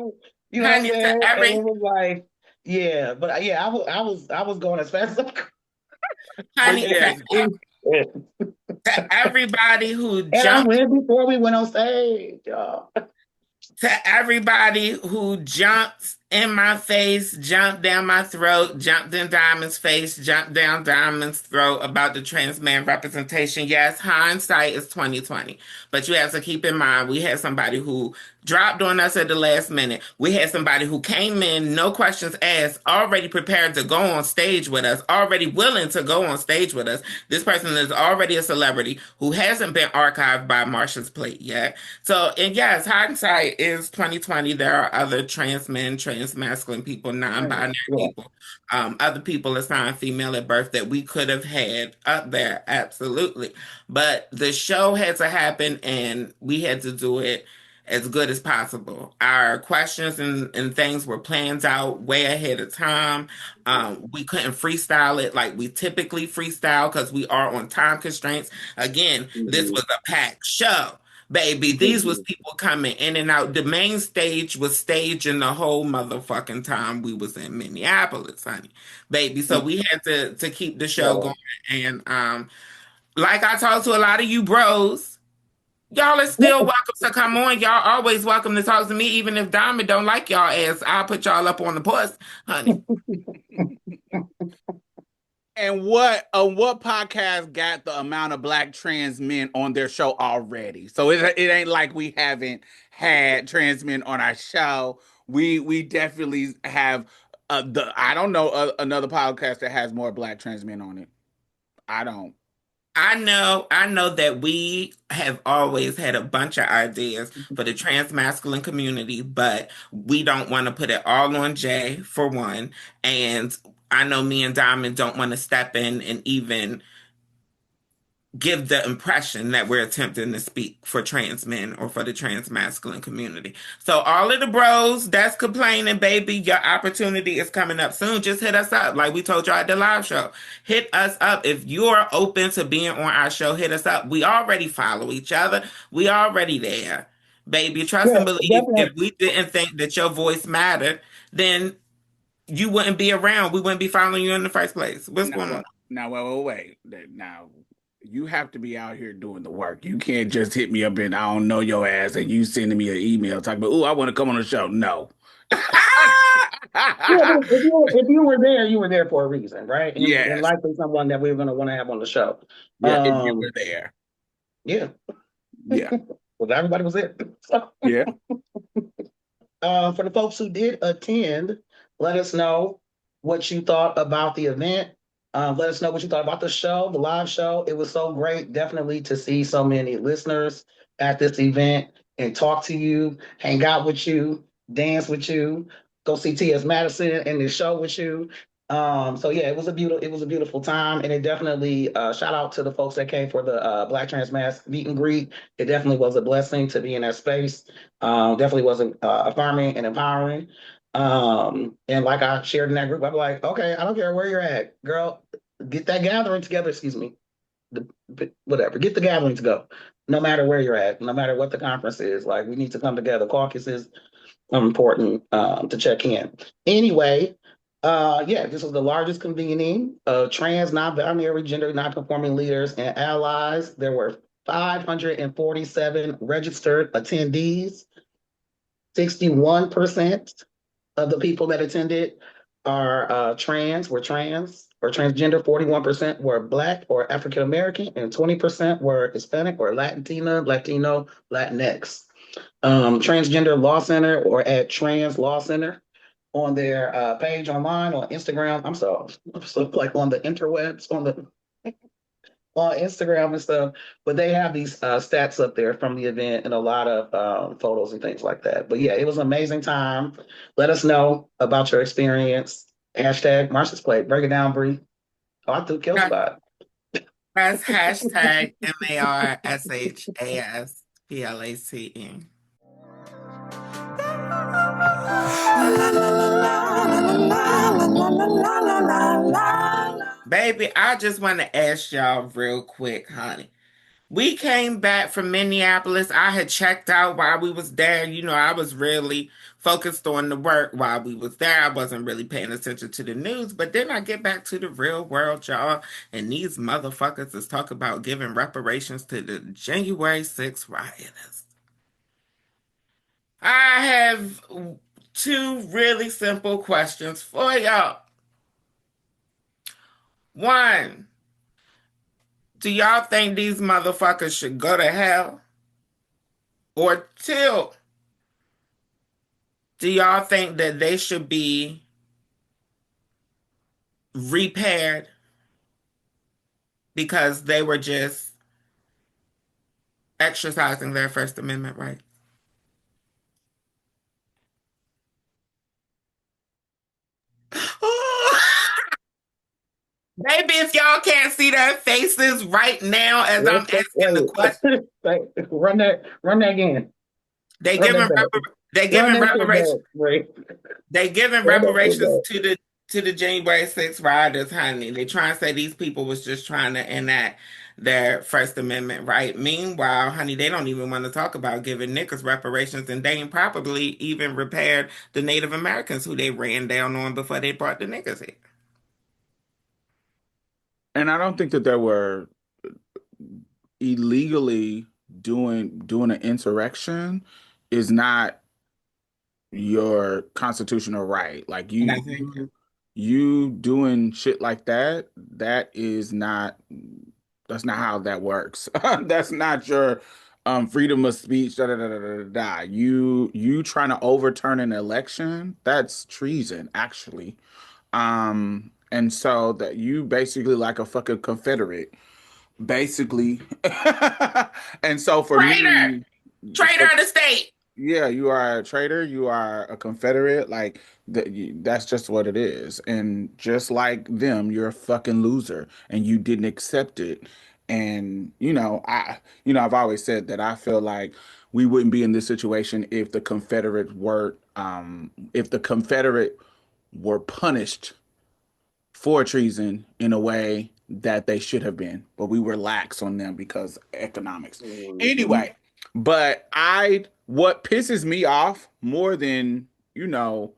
You know what I'm saying? And it was like, yeah, but yeah, I was going as fast as I could. Honey, to everybody who jumped. And I went before we went on stage, y'all. To everybody who jumped in my face, jumped down my throat, jumped in Diamond's face, jumped down Diamond's throat about the trans man representation. Yes, hindsight is 2020. But you have to keep in mind, we had somebody who dropped on us at the last minute. We had somebody who came in, no questions asked, already prepared to go on stage with us, already willing to go on stage with us. This person is already a celebrity who hasn't been archived by Marsha's plate yet. So, and yes, hindsight is 2020. There are other trans men, trans masculine people, non-binary people, other people assigned female at birth that we could have had up there, absolutely. But the show had to happen, and we had to do it as good as possible. Our questions and things were planned out way ahead of time. We couldn't freestyle it like we typically freestyle because we are on time constraints. Again, this was a packed show, baby. These was people coming in and out. The main stage was staging the whole motherfucking time we was in Minneapolis, honey, baby. So we had to keep the show going. And like I talked to a lot of you bros, y'all are still welcome to come on. Y'all always welcome to talk to me, even if Diamond don't like y'all ass. I'll put y'all up on the bus, honey. And what podcast got the amount of Black trans men on their show already? So it ain't like we haven't had trans men on our show. We definitely have I don't know another podcast that has more Black trans men on it. I don't. I know that we have always had a bunch of ideas for the trans masculine community, but we don't want to put it all on Jay, for one. And I know me and Diamond don't want to step in and even give the impression that we're attempting to speak for trans men or for the trans masculine community. So all of the bros that's complaining, baby, your opportunity is coming up soon. Just hit us up. Like we told y'all at the live show. Hit us up. If you're open to being on our show, hit us up. We already follow each other. We already there. Baby, trust and believe. Definitely. If we didn't think that your voice mattered, then you wouldn't be around. We wouldn't be following you in the first place. What's going on? Now, wait. Now, you have to be out here doing the work. You can't just hit me up and I don't know your ass and you sending me an email talking about, I want to come on the show. No. If you were there, you were there for a reason, right? Yeah. And likely someone that we were going to want to have on the show. Yeah, if you were there. Yeah. Yeah. Well, everybody was there. Yeah. For the folks who did attend, let us know what you thought about the event. Let us know what you thought about the show, the live show. It was so great, definitely, to see so many listeners at this event and talk to you, hang out with you, dance with you, go see T.S. Madison and the show with you. So yeah, it was a beautiful time, and it definitely shout out to the folks that came for the Black Trans Mass meet and greet. It definitely was a blessing to be in that space. Definitely was affirming and empowering. And like I shared in that group, I'm like, okay, I don't care where you're at, girl, get that gathering together. Excuse me, whatever, get the gathering to go. No matter where you're at, no matter what the conference is, like we need to come together. Caucus is important to check in. Anyway, yeah, this was the largest convening of trans, non-binary, gender non-conforming leaders and allies. There were 547 registered attendees. 61% of the people that attended are trans, were trans or transgender. 41% were Black or African American, and 20% were Hispanic or Latino, Latinx. Transgender Law Center or at Trans Law Center on their page online on Instagram. I'm so like on the interwebs on Instagram and stuff, but they have these stats up there from the event and a lot of photos and things like that. But yeah, it was an amazing time. Let us know about your experience. Hashtag Marsha's Plate. Break it down, Bree. Oh, I threw kill spot. That's hashtag MARSHASPLACE. Baby, I just want to ask y'all real quick, honey. We came back from Minneapolis. I had checked out while we was there. You know, I was really focused on the work while we was there. I wasn't really paying attention to the news. But then I get back to the real world, y'all. And these motherfuckers is talking about giving reparations to the January 6th rioters. I have two really simple questions for y'all. One, do y'all think these motherfuckers should go to hell? Or two, do y'all think that they should be repaired because they were just exercising their First Amendment right? Maybe if y'all can't see their faces right now as I'm asking the question. Run that again. They giving reparations to the January 6th rioters, honey. They trying to say these people was just trying to enact their First Amendment right. Meanwhile, honey, they don't even want to talk about giving niggas reparations, and they ain't probably even repaired the Native Americans who they ran down on before they brought the niggas here. And I don't think that they were illegally doing an insurrection is not your constitutional right. Like you doing shit like that, that's not how that works. That's not your freedom of speech. You trying to overturn an election, that's treason, actually. And so that you basically like a fucking Confederate, basically. And so for traitor of the state. Yeah, you are a traitor. You are a Confederate. Like that's just what it is. And just like them, you're a fucking loser, and you didn't accept it. And I've always said that I feel like we wouldn't be in this situation if the Confederate were punished for treason in a way that they should have been, but we were lax on them because economics. Anyway, but what pisses me off more than, when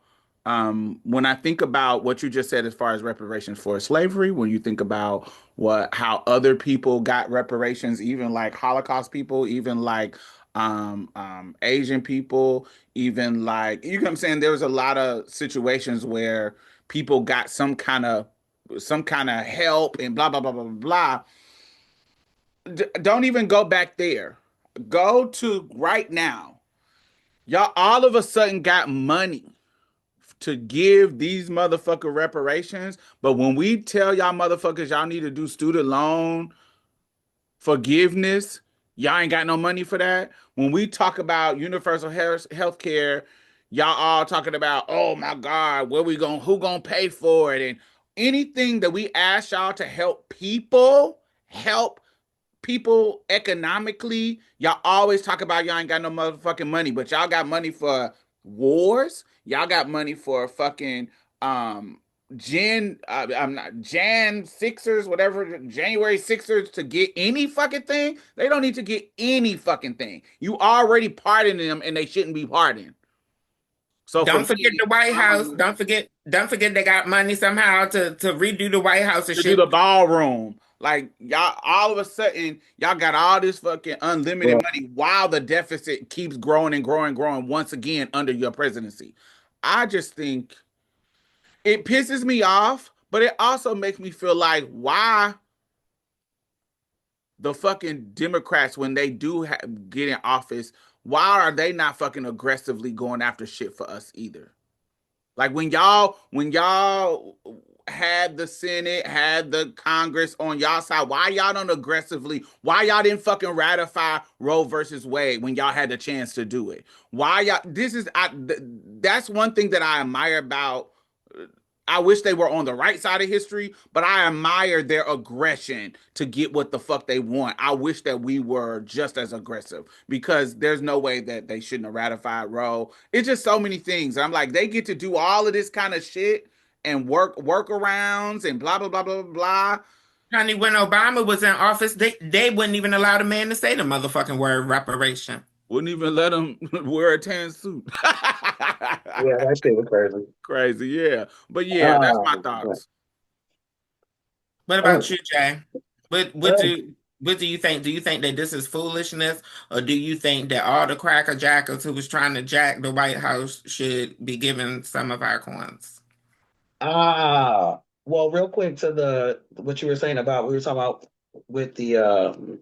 I think about what you just said as far as reparations for slavery, when you think about how other people got reparations, even like Holocaust people, even like Asian people, even like, you know what I'm saying? There was a lot of situations where people got some kind of help and blah, blah, blah, blah, blah. Don't even go back there. Go to right now. Y'all all of a sudden got money to give these motherfucker reparations. But when we tell y'all motherfuckers y'all need to do student loan forgiveness, Y'all ain't got no money for that. When we talk about universal health care, y'all all talking about, oh my God, who gonna pay for it? And anything that we ask y'all to help people economically, y'all always talk about y'all ain't got no motherfucking money, but y'all got money for wars. Y'all got money for fucking um I'm not Jan Sixers, whatever, January Sixers to get any fucking thing. They don't need to get any fucking thing. You already pardoning them and they shouldn't be pardoned. So for Don't forget me, the White House. Don't forget they got money somehow to redo the White House and to do shit. the ballroom. Like y'all, all of a sudden, y'all got all this fucking unlimited money while the deficit keeps growing and growing, growing once again under your presidency. I just think it pisses me off, but it also makes me feel like why the fucking Democrats, when they do get in office, why are they not fucking aggressively going after shit for us either? Like when y'all had the Senate, had the Congress on y'all side, why y'all don't aggressively, why y'all didn't fucking ratify Roe versus Wade when y'all had the chance to do it? Why y'all, that's one thing that I admire about, I wish they were on the right side of history, but I admire their aggression to get what the fuck they want. I wish that we were just as aggressive because there's no way that they shouldn't have ratified Roe. It's just so many things. I'm like, they get to do all of this kind of shit and workarounds and blah blah blah blah blah. Honey, when Obama was in office, they wouldn't even allow the man to say the motherfucking word reparation. Wouldn't even let him wear a tan suit. Yeah, that shit was crazy. Crazy, yeah. But yeah, that's my Yeah. thoughts. What Oh, about you, Jay? What oh, do you think? Do you think that this is foolishness, or do you think that all the cracker jackers who was trying to jack the White House should be given some of our coins? well, real quick to the what you were saying about we were talking about with the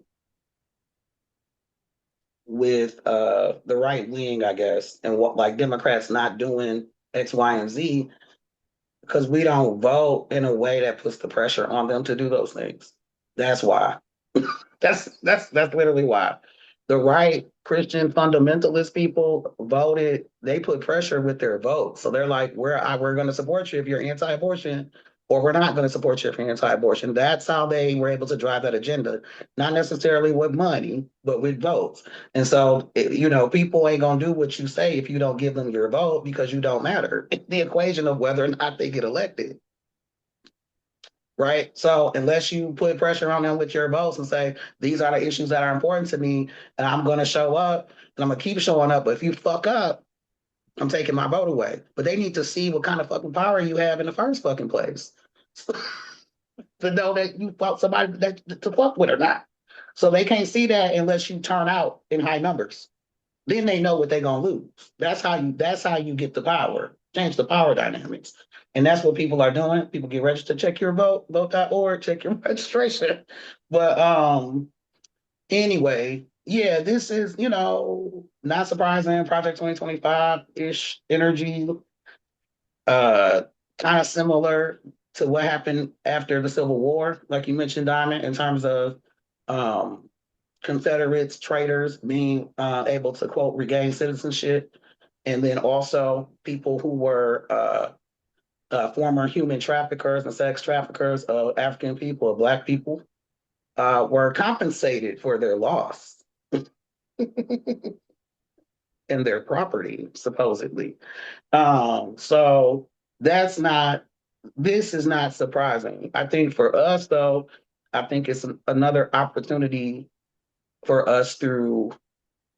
right wing, I guess, and what like Democrats not doing X, Y, and Z because we don't vote in a way that puts the pressure on them to do those things. That's why. That's literally why. The right Christian fundamentalist people voted, they put pressure with their vote. So they're like, we're going to support you if you're anti-abortion, or we're not going to support you if you're anti-abortion. That's how they were able to drive that agenda, not necessarily with money, but with votes. And so, people ain't going to do what you say if you don't give them your vote because you don't matter. It's the equation of whether or not they get elected. Right. So unless you put pressure on them with your votes and say, these are the issues that are important to me, and I'm going to show up and I'm going to keep showing up. But if you fuck up, I'm taking my vote away. But they need to see what kind of fucking power you have in the first fucking place to know that you fought somebody that to fuck with or not. So they can't see that unless you turn out in high numbers. Then they know what they're gonna lose. That's how you get the power. Change the power dynamics. And that's what people are doing. People get registered, check your vote, vote.org, check your registration. But anyway, yeah, this is, not surprising. Project 2025-ish energy, kind of similar to what happened after the Civil War, like you mentioned, Diamond, in terms of Confederates, traitors being able to, quote, regain citizenship. And then also people who were former human traffickers and sex traffickers of African people, of Black people, were compensated for their loss and their property, supposedly. So this is not surprising. I think for us, though, I think it's another opportunity for us through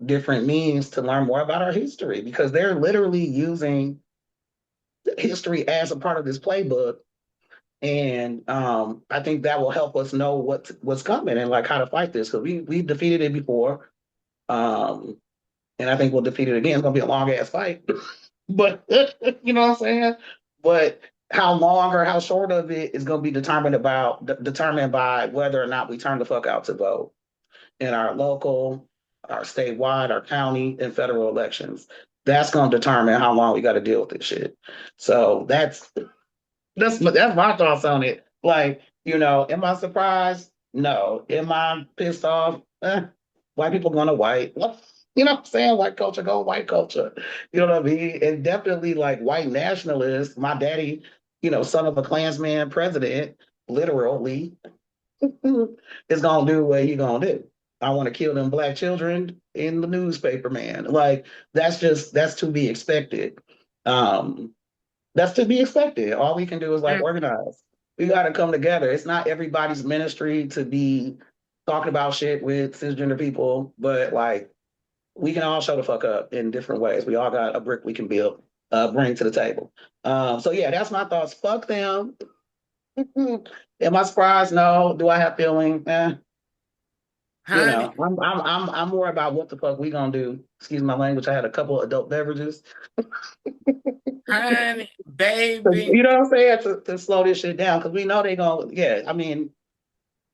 different means to learn more about our history, because they're literally using history as a part of this playbook. And I think that will help us know what's coming and like how to fight this, because we've defeated it before. And I think we'll defeat it again. It's gonna be a long ass fight. But you know what I'm saying? But how long or how short of it is gonna be determined by whether or not we turn the fuck out to vote in our local, our statewide, our county, and federal elections. That's going to determine how long we got to deal with this shit. So that's my thoughts on it. Like, am I surprised? No. Am I pissed off? White people going to white. You know what I'm saying? White culture go white culture. You know what I mean? And definitely like white nationalists. My daddy, you know, son of a Klansman president, literally, is gonna do what he gonna do. I want to kill them black children in the newspaper, man. Like that's to be expected. Um, that's to be expected. All we can do is like organize. We got to come together. It's not everybody's ministry to be talking about shit with cisgender people, but like we can all show the fuck up in different ways. We all got a brick we can build, bring to the table. So yeah, that's my thoughts. Fuck them. Am I surprised? No. Do I have feeling? You know, I'm more about what the fuck we gonna do. Excuse my language. I had a couple of adult beverages. Honey, baby. You know what I'm saying? To slow this shit down because we know they gonna. Yeah, I mean,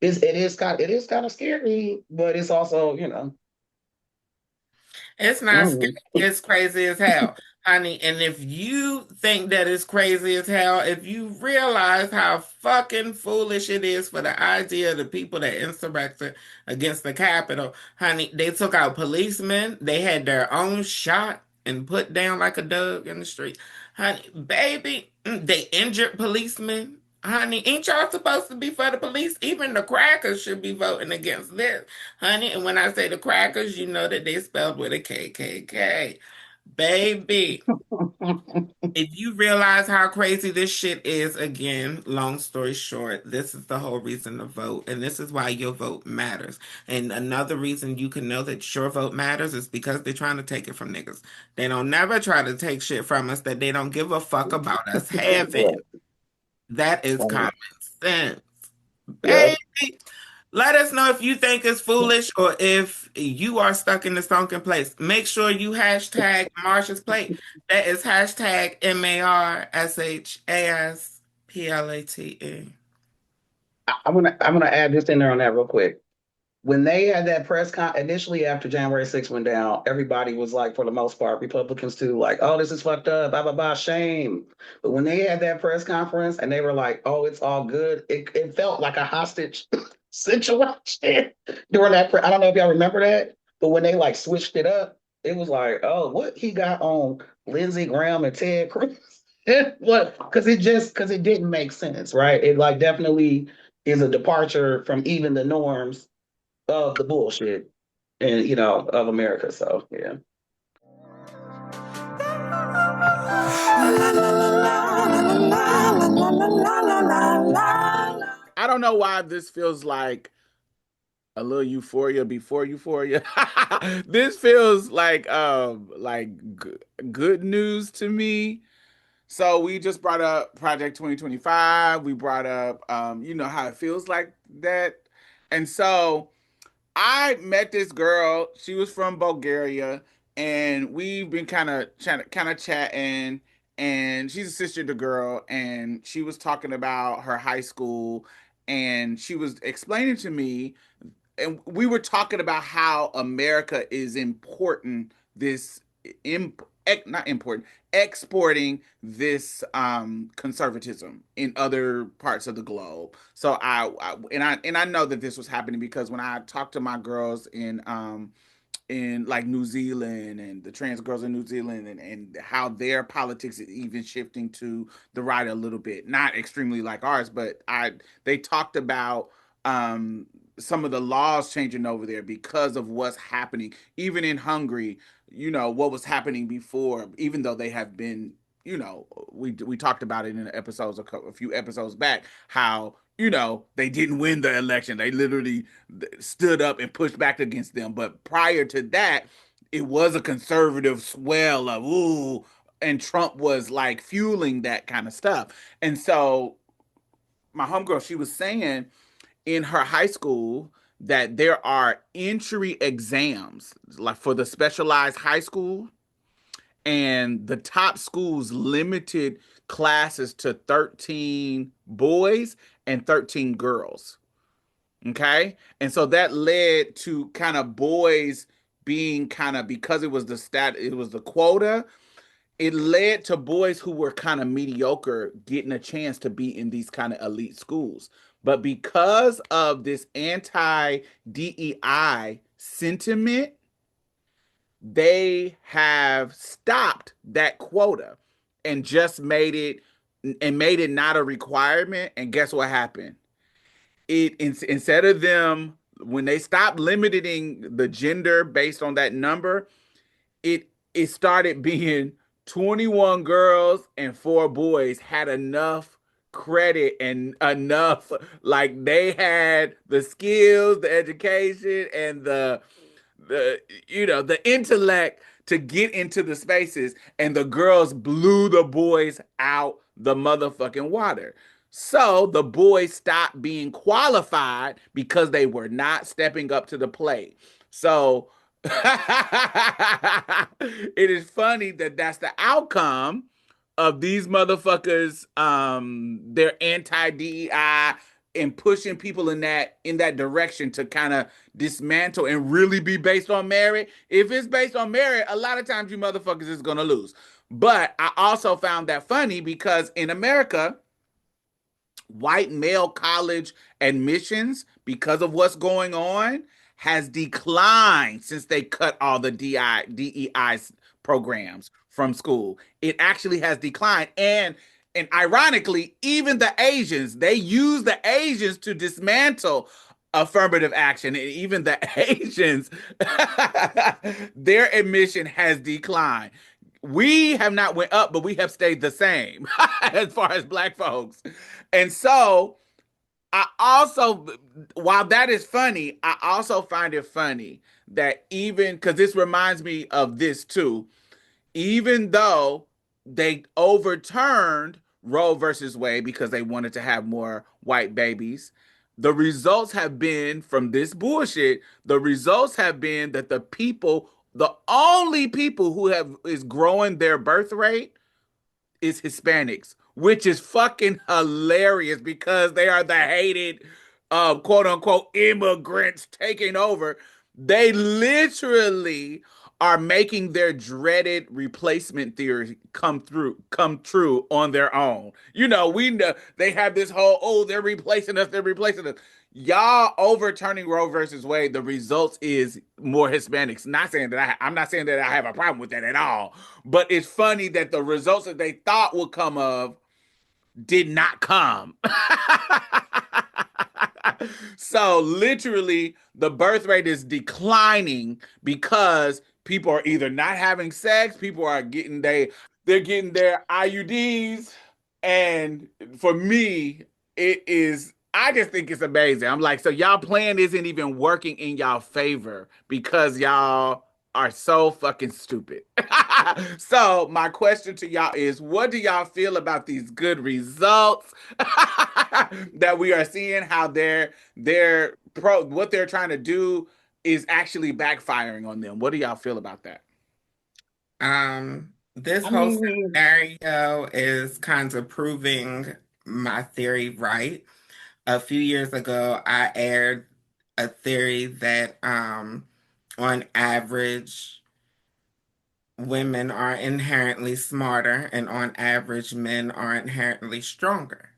it is kind of scary, but it's also It's not scary. It's crazy as hell, honey. And if you think that it's crazy as hell, if you realize how fucking foolish it is for the idea of the people that insurrected against the Capitol, honey, they took out policemen. They had their own shot and put down like a dog in the street. Honey, baby, they injured policemen. Honey, ain't y'all supposed to be for the police? Even the crackers should be voting against this, honey. And when I say the crackers, you know that they spelled with a KKK. Baby, if you realize how crazy this shit is, again, long story short, this is the whole reason to vote. And this is why your vote matters. And another reason you can know that your vote matters is because they're trying to take it from niggas. They don't never try to take shit from us that they don't give a fuck about us having. That is common sense. Baby, let us know if you think it's foolish or if you are stuck in the sunken place. Make sure you hashtag Marsha's Plate. That is hashtag MARSHASPLATE. I'm gonna add this in there on that real quick. When they had that press con initially after January 6th went down, everybody was like, for the most part, Republicans too, like, oh, this is fucked up, blah, blah, blah, shame. But when they had that press conference and they were like, oh, it's all good, it felt like a hostage situation during that. I don't know if y'all remember that, but when they like switched it up, it was like, oh, what he got on Lindsey Graham and Ted Cruz? What? Because it didn't make sense, right? It like definitely is a departure from even the norms of the bullshit and of America. So yeah. I don't know why this feels like a little Euphoria before Euphoria. This feels like good news to me. So we just brought up Project 2025. We brought up how it feels like that. And so I met this girl. She was from Bulgaria, and we've been kind of chatting. And she's a sister to girl, and she was talking about her high school, and she was explaining to me, and we were talking about how America is important. Not important, exporting this conservatism in other parts of the globe. So I know that this was happening because when I talked to my girls in like New Zealand and the trans girls in New Zealand and how their politics is even shifting to the right a little bit, not extremely like ours, but they talked about some of the laws changing over there because of what's happening, even in Hungary. What was happening before, even though they have been, we talked about it in episodes a few episodes back, how they didn't win the election. They literally stood up and pushed back against them. But prior to that, it was a conservative swell of ooh, and Trump was like fueling that kind of stuff. And so my homegirl, she was saying in her high school that there are entry exams like for the specialized high school, and the top schools limited classes to 13 boys and 13 girls. Okay? And so that led to kind of boys being kind of, because it was the quota, it led to boys who were kind of mediocre getting a chance to be in these kind of elite schools. But because of this anti-DEI sentiment, they have stopped that quota and just made it not a requirement. And guess what happened? Instead of them, when they stopped limiting the gender based on that number, it started being 21 girls and 4 boys had enough credit and enough, like, they had the skills, the education, and the intellect to get into the spaces, and the girls blew the boys out the motherfucking water. So the boys stopped being qualified because they were not stepping up to the plate. So it is funny that that's the outcome of these motherfuckers. They're anti DEI and pushing people in that direction to kind of dismantle and really be based on merit. If it's based on merit, a lot of times you motherfuckers is gonna lose. But I also found that funny because in America, white male college admissions, because of what's going on, has declined since they cut all the DEI programs from school. It actually has declined. And ironically, even the Asians, they use the Asians to dismantle affirmative action. And even the Asians, their admission has declined. We have not went up, but we have stayed the same as far as Black folks. And so I also, while that is funny, I also find it funny that, even because this reminds me of this too, even though they overturned Roe versus Wade because they wanted to have more white babies, the results have been from this bullshit. The results have been that the only people who is growing their birth rate is Hispanics, which is fucking hilarious because they are the hated, quote unquote, immigrants taking over. They literally are making their dreaded replacement theory come true on their own. We know they have this whole, oh, they're replacing us, they're replacing us. Y'all overturning Roe versus Wade, the results is more Hispanics. I'm not saying that I have a problem with that at all, but it's funny that the results that they thought would come of did not come. So literally, the birth rate is declining because people are either not having sex, people are they're getting their IUDs, and for me, I just think it's amazing. I'm like, so y'all plan isn't even working in y'all favor because y'all are so fucking stupid. So my question to y'all is, what do y'all feel about these good results that we are seeing? How what they're trying to do is actually backfiring on them. What do y'all feel about that? This whole scenario is kind of proving my theory right. A few years ago, I aired a theory that on average, women are inherently smarter, and on average, men are inherently stronger.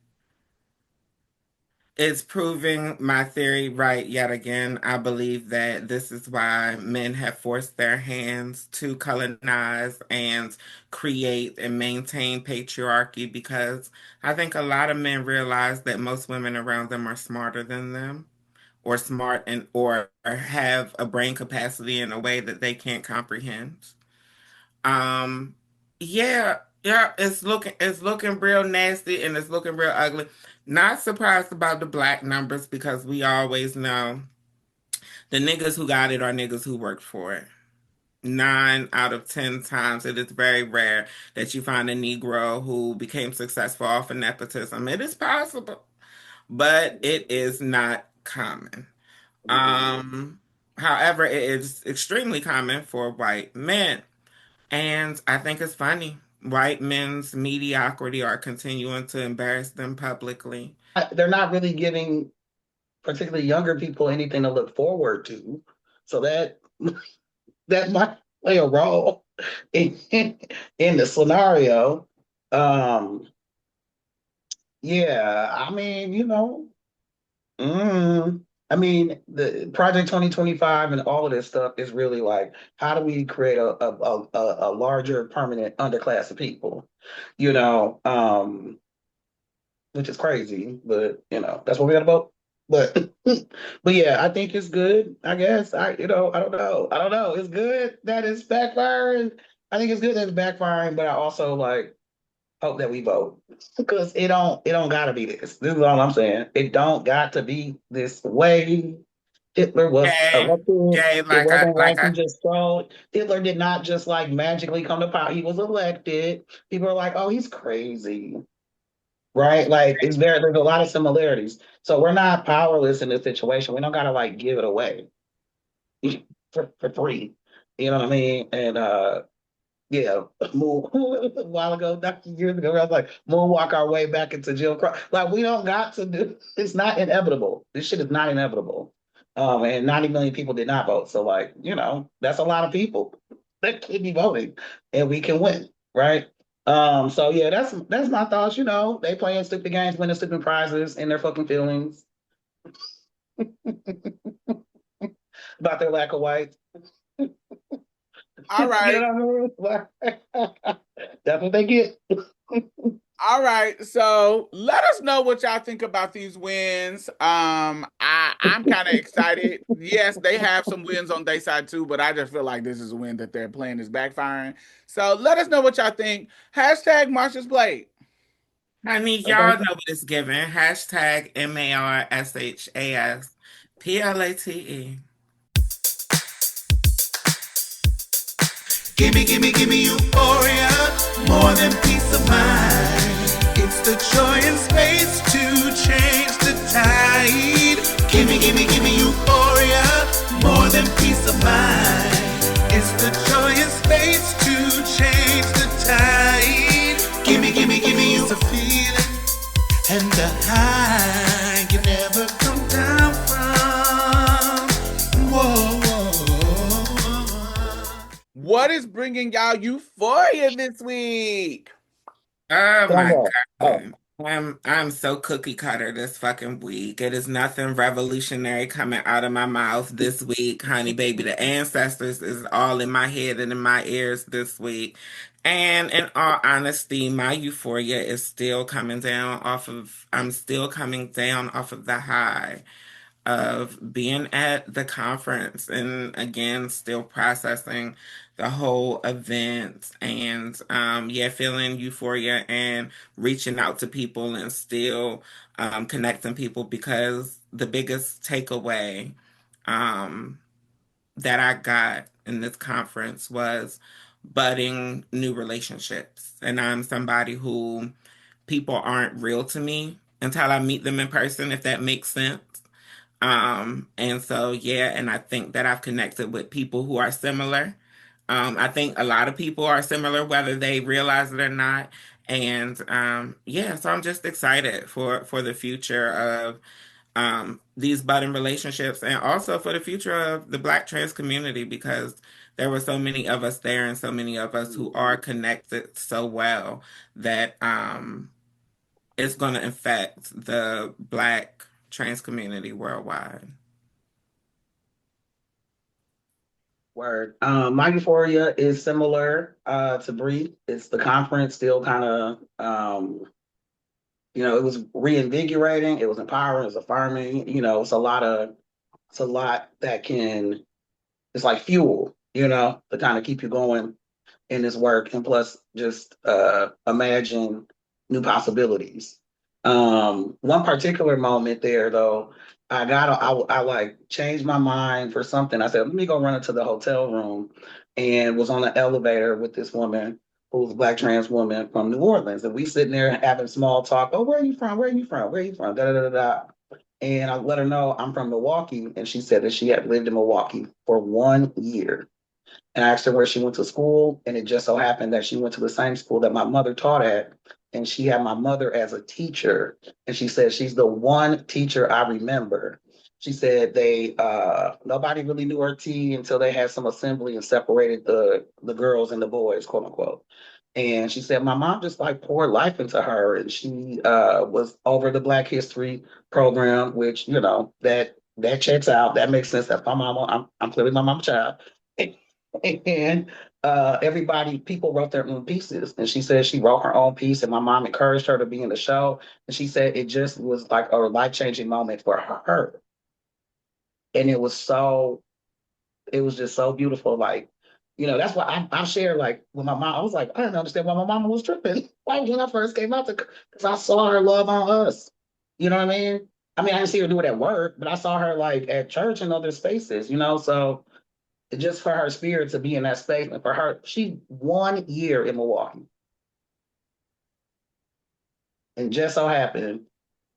It's proving my theory right yet again. I believe that this is why men have forced their hands to colonize and create and maintain patriarchy, because I think a lot of men realize that most women around them are smarter than them, or smart or have a brain capacity in a way that they can't comprehend. Um, yeah, yeah, it's looking real nasty and it's looking real ugly. Not surprised about the Black numbers, because we always know the niggas who got it are niggas who worked for it. 9 out of 10 times, it is very rare that you find a Negro who became successful off of nepotism. It is possible, but it is not common. However, it is extremely common for white men. And I think it's funny. White men's mediocrity are continuing to embarrass them publicly. They're not really giving particularly younger people anything to look forward to. So that might play a role in the scenario. Yeah, I mean, I mean, the Project 2025 and all of this stuff is really like, how do we create a larger permanent underclass of people? You know, which is crazy, but that's what we got to vote. But but yeah, I think it's good. I guess I don't know. I don't know. It's good that it's backfiring. I think it's good that it's backfiring, but I also like hope that we vote because it don't gotta be this. This is all I'm saying. It don't got to be this way. Hitler was Jay, elected. Jay, It like I, wasn't like like he I, just strolled. Hitler did not just like magically come to power. He was elected. People are like, oh, he's crazy. Right? Like there's a lot of similarities. So we're not powerless in this situation. We don't gotta like give it away for free. You know what I mean? And yeah, move a while ago, not years ago, I was like, moonwalk our way back into Jim Crow. Like, we don't got to do it's not inevitable. This shit is not inevitable. And 90 million people did not vote. So, like, that's a lot of people that could be voting and we can win, right? So yeah, that's my thoughts. They playing stupid games, winning stupid prizes in their fucking feelings about their lack of white. All right. You know what I mean? That's what they get. All right, so let us know what y'all think about these wins. I'm kind of excited. Yes, they have some wins on their side too, but I just feel like this is a win that their plan is backfiring. So let us know what y'all think. Hashtag Marsha's Plate. honey, y'all know what it's giving. Hashtag MARSHASPLATE. Gimme euphoria, more than peace of mind. It's the joy and space to change the tide. Gimme euphoria, more than peace of mind. It's the joy and space to change the tide. Gimme you a feeling and a high you never come down from. Whoa. What is bringing y'all euphoria this week? Oh my Oh. God. I'm so cookie cutter this fucking week. It is nothing revolutionary coming out of my mouth this week, honey baby. The ancestors is all in my head and in my ears this week. And in all honesty, my euphoria is still coming down I'm still coming down off of the high of being at the conference and again still processing the whole event and yeah, feeling euphoria and reaching out to people and still connecting people because the biggest takeaway um, that I got in this conference was budding new relationships. And I'm somebody who people aren't real to me until I meet them in person, if that makes sense. And so, yeah, and I think that I've connected with people who are similar. I think a lot of people are similar, whether they realize it or not. And yeah, so I'm just excited for the future of these budding relationships and also for the future of the Black trans community because there were so many of us there and so many of us who are connected so well that it's going to affect the Black trans community worldwide. Word. My euphoria is similar to Bree. It's the conference still kind of, it was reinvigorating. It was empowering. It was affirming. It's a lot that it's like fuel, to kind of keep you going in this work. And plus, just imagine new possibilities. One particular moment there, though, I like changed my mind for something. I said, let me go run into the hotel room and was on the elevator with this woman who's a Black trans woman from New Orleans. And we sitting there having small talk. Oh, where are you from? Where are you from? Where are you from? Da, da, da, da, da. And I let her know I'm from Milwaukee. And she said that she had lived in Milwaukee for 1 year. And I asked her where she went to school, and it just so happened that she went to the same school that my mother taught at, and she had my mother as a teacher. And she said she's the one teacher I remember. She said nobody really knew her tea until they had some assembly and separated the girls and the boys, quote unquote. And she said my mom just like poured life into her, and she was over the Black History program, which that That checks out. That makes sense. That's my mama. I'm clearly my mama child. And everybody, people wrote their own pieces. And she said she wrote her own piece, and my mom encouraged her to be in the show. And she said it just was like a life-changing moment for her. And it was just so beautiful. Like, that's why I shared like with my mom. I was like, I didn't understand why my mama was tripping. Like when I first came out, because I saw her love on us. You know what I mean? I mean, I didn't see her do it at work, but I saw her like at church and other spaces, so just for her spirit to be in that space, and for her, she 1 year in Milwaukee. And just so happened,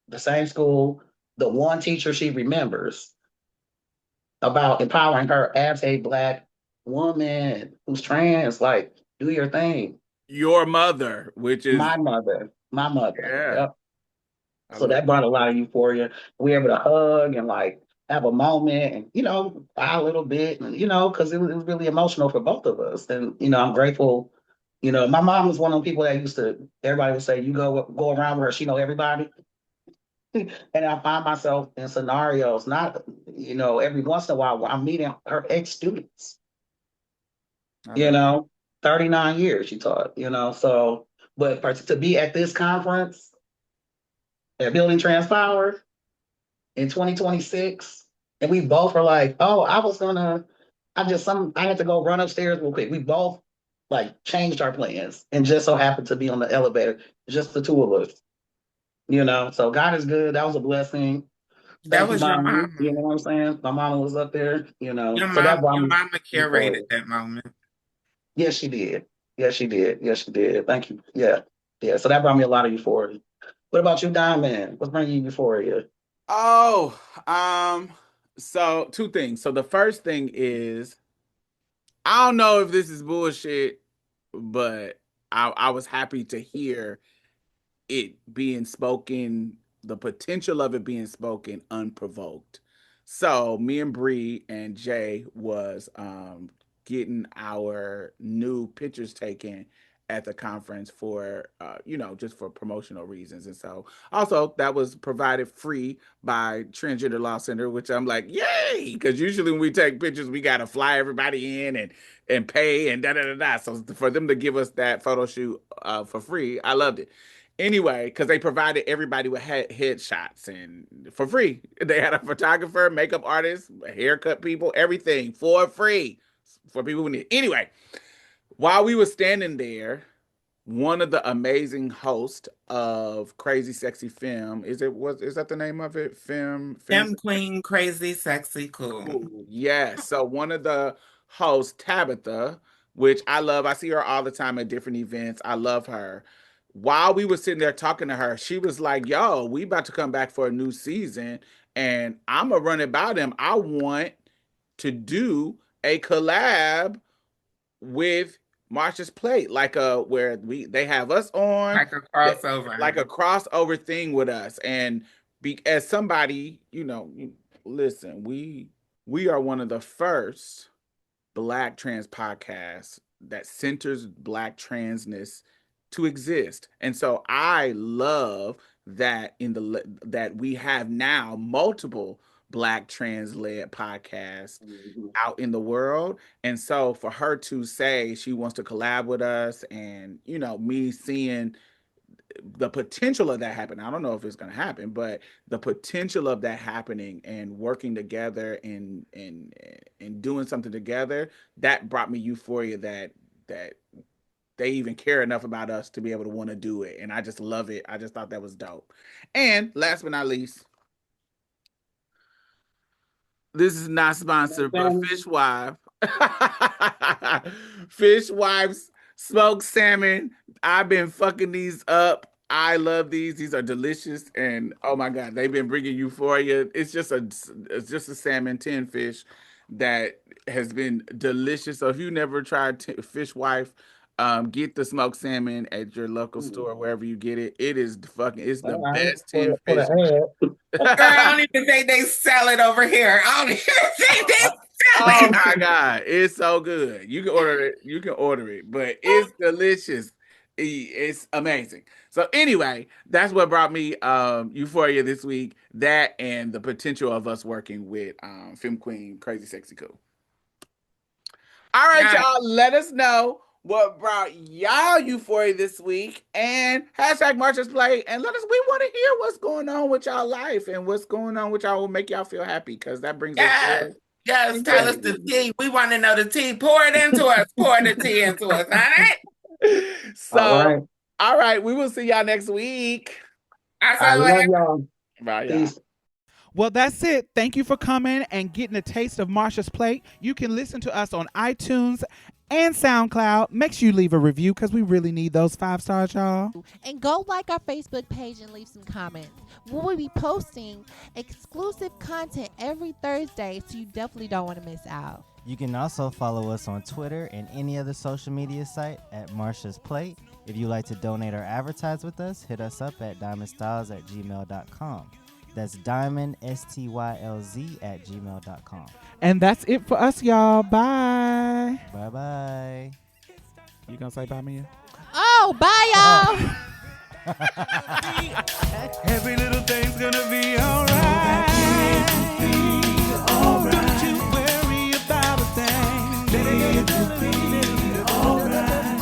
the same school, the one teacher she remembers about empowering her as a Black woman who's trans, like, do your thing. Your mother, which is My mother. yeah. Yep. So that brought a lot of euphoria. We were able to hug and like have a moment and, cry a little bit, and, because it was really emotional for both of us. And, I'm grateful. My mom was one of the people that everybody would say, you go around with her, she know everybody. And I find myself in scenarios, not, every once in a while where I'm meeting her ex-students, 39 years she taught, so, but to be at this conference at Building Transpower in 2026, and we both were like, oh, I had to go run upstairs real quick. We both like changed our plans and just so happened to be on the elevator, just the two of us. So God is good. That was a blessing. That Thank you, was your Mama. mama. You know what I'm saying? My mama was up there, Your so that brought your me mama euphoria. curated that moment. Yes, she did. Yes, she did. Yes, she did. Thank you. Yeah. Yeah. So that brought me a lot of euphoria. What about you, Diamond? What's bringing you euphoria? Oh, so two things. So the first thing is, I don't know if this is bullshit, but I was happy to hear it being spoken, the potential of it being spoken unprovoked. So me and Bree and Jay was getting our new pictures taken at the conference for just for promotional reasons. And so also that was provided free by Transgender Law Center, which I'm like, yay, because usually when we take pictures we got to fly everybody in and pay and da da da da. So for them to give us that photo shoot for free, I loved it. Anyway, because they provided everybody with headshots and for free. They had a photographer, makeup artist, haircut people, everything for free for people who need. Anyway, while we were standing there, one of the amazing hosts of Crazy Sexy Film, is that the name of it? Femme Queen, crazy, sexy, cool. Yeah. So one of the hosts, Tabitha, which I love, I see her all the time at different events. I love her. While we were sitting there talking to her, she was like, yo, we about to come back for a new season and I'm gonna run it by them. I want to do a collab with Marsha's Plate, like where they have us on Like a crossover. like a crossover thing with us. And as somebody, listen, we are one of the first Black trans podcasts that centers Black transness to exist. And so I love that that we have now multiple Black trans led podcasts out in the world. And so for her to say she wants to collab with us, and me seeing the potential of that happening, I don't know if it's going to happen, but the potential of that happening and working together and doing something together, that brought me euphoria that they even care enough about us to be able to want to do it. And I just love it. I just thought that was dope. And last but not least, this is not sponsored, but Fishwife. Fishwife's smoked salmon. I've been fucking these up. I love these. These are delicious, and oh my god, they've been bringing euphoria. It's just a salmon tin fish that has been delicious. So if you never tried Fishwife, get the smoked salmon at your local store, wherever you get it. It's the best tin fish. Girl, I don't even think they sell it over here. I don't even think they sell Oh it. my god, it's so good. You can order it. But it's delicious. It's amazing. So anyway, that's what brought me Euphoria this week. That and the potential of us working with Femme Queen, Crazy Sexy Cool. All right, y'all. Let us know what brought y'all Euphoria this week, and hashtag Marsha's Plate. And we want to hear what's going on with y'all life and what's going on with y'all will make y'all feel happy, because that brings us. Yes, tell us the tea. We want to know the tea. Pour it into us. Pour the tea into us. All right. So, all right. We will see y'all next week. I love y'all. Bye, Peace. Well, that's it. Thank you for coming and getting a taste of Marsha's Plate. You can listen to us on iTunes and SoundCloud. Make sure you leave a review because we really need those 5 stars, y'all. And go like our Facebook page and leave some comments. We'll be posting exclusive content every Thursday, so you definitely don't want to miss out. You can also follow us on Twitter and any other social media site at Marsha's Plate. If you'd like to donate or advertise with us, hit us up at diamondstylz@gmail.com. That's diamondstylz@gmail.com. And that's it for us, y'all. Bye. Bye-bye. You gonna say bye, Mia? Oh, bye, y'all. Every little thing's gonna be alright. Don't you worry about a thing. It's gonna be alright.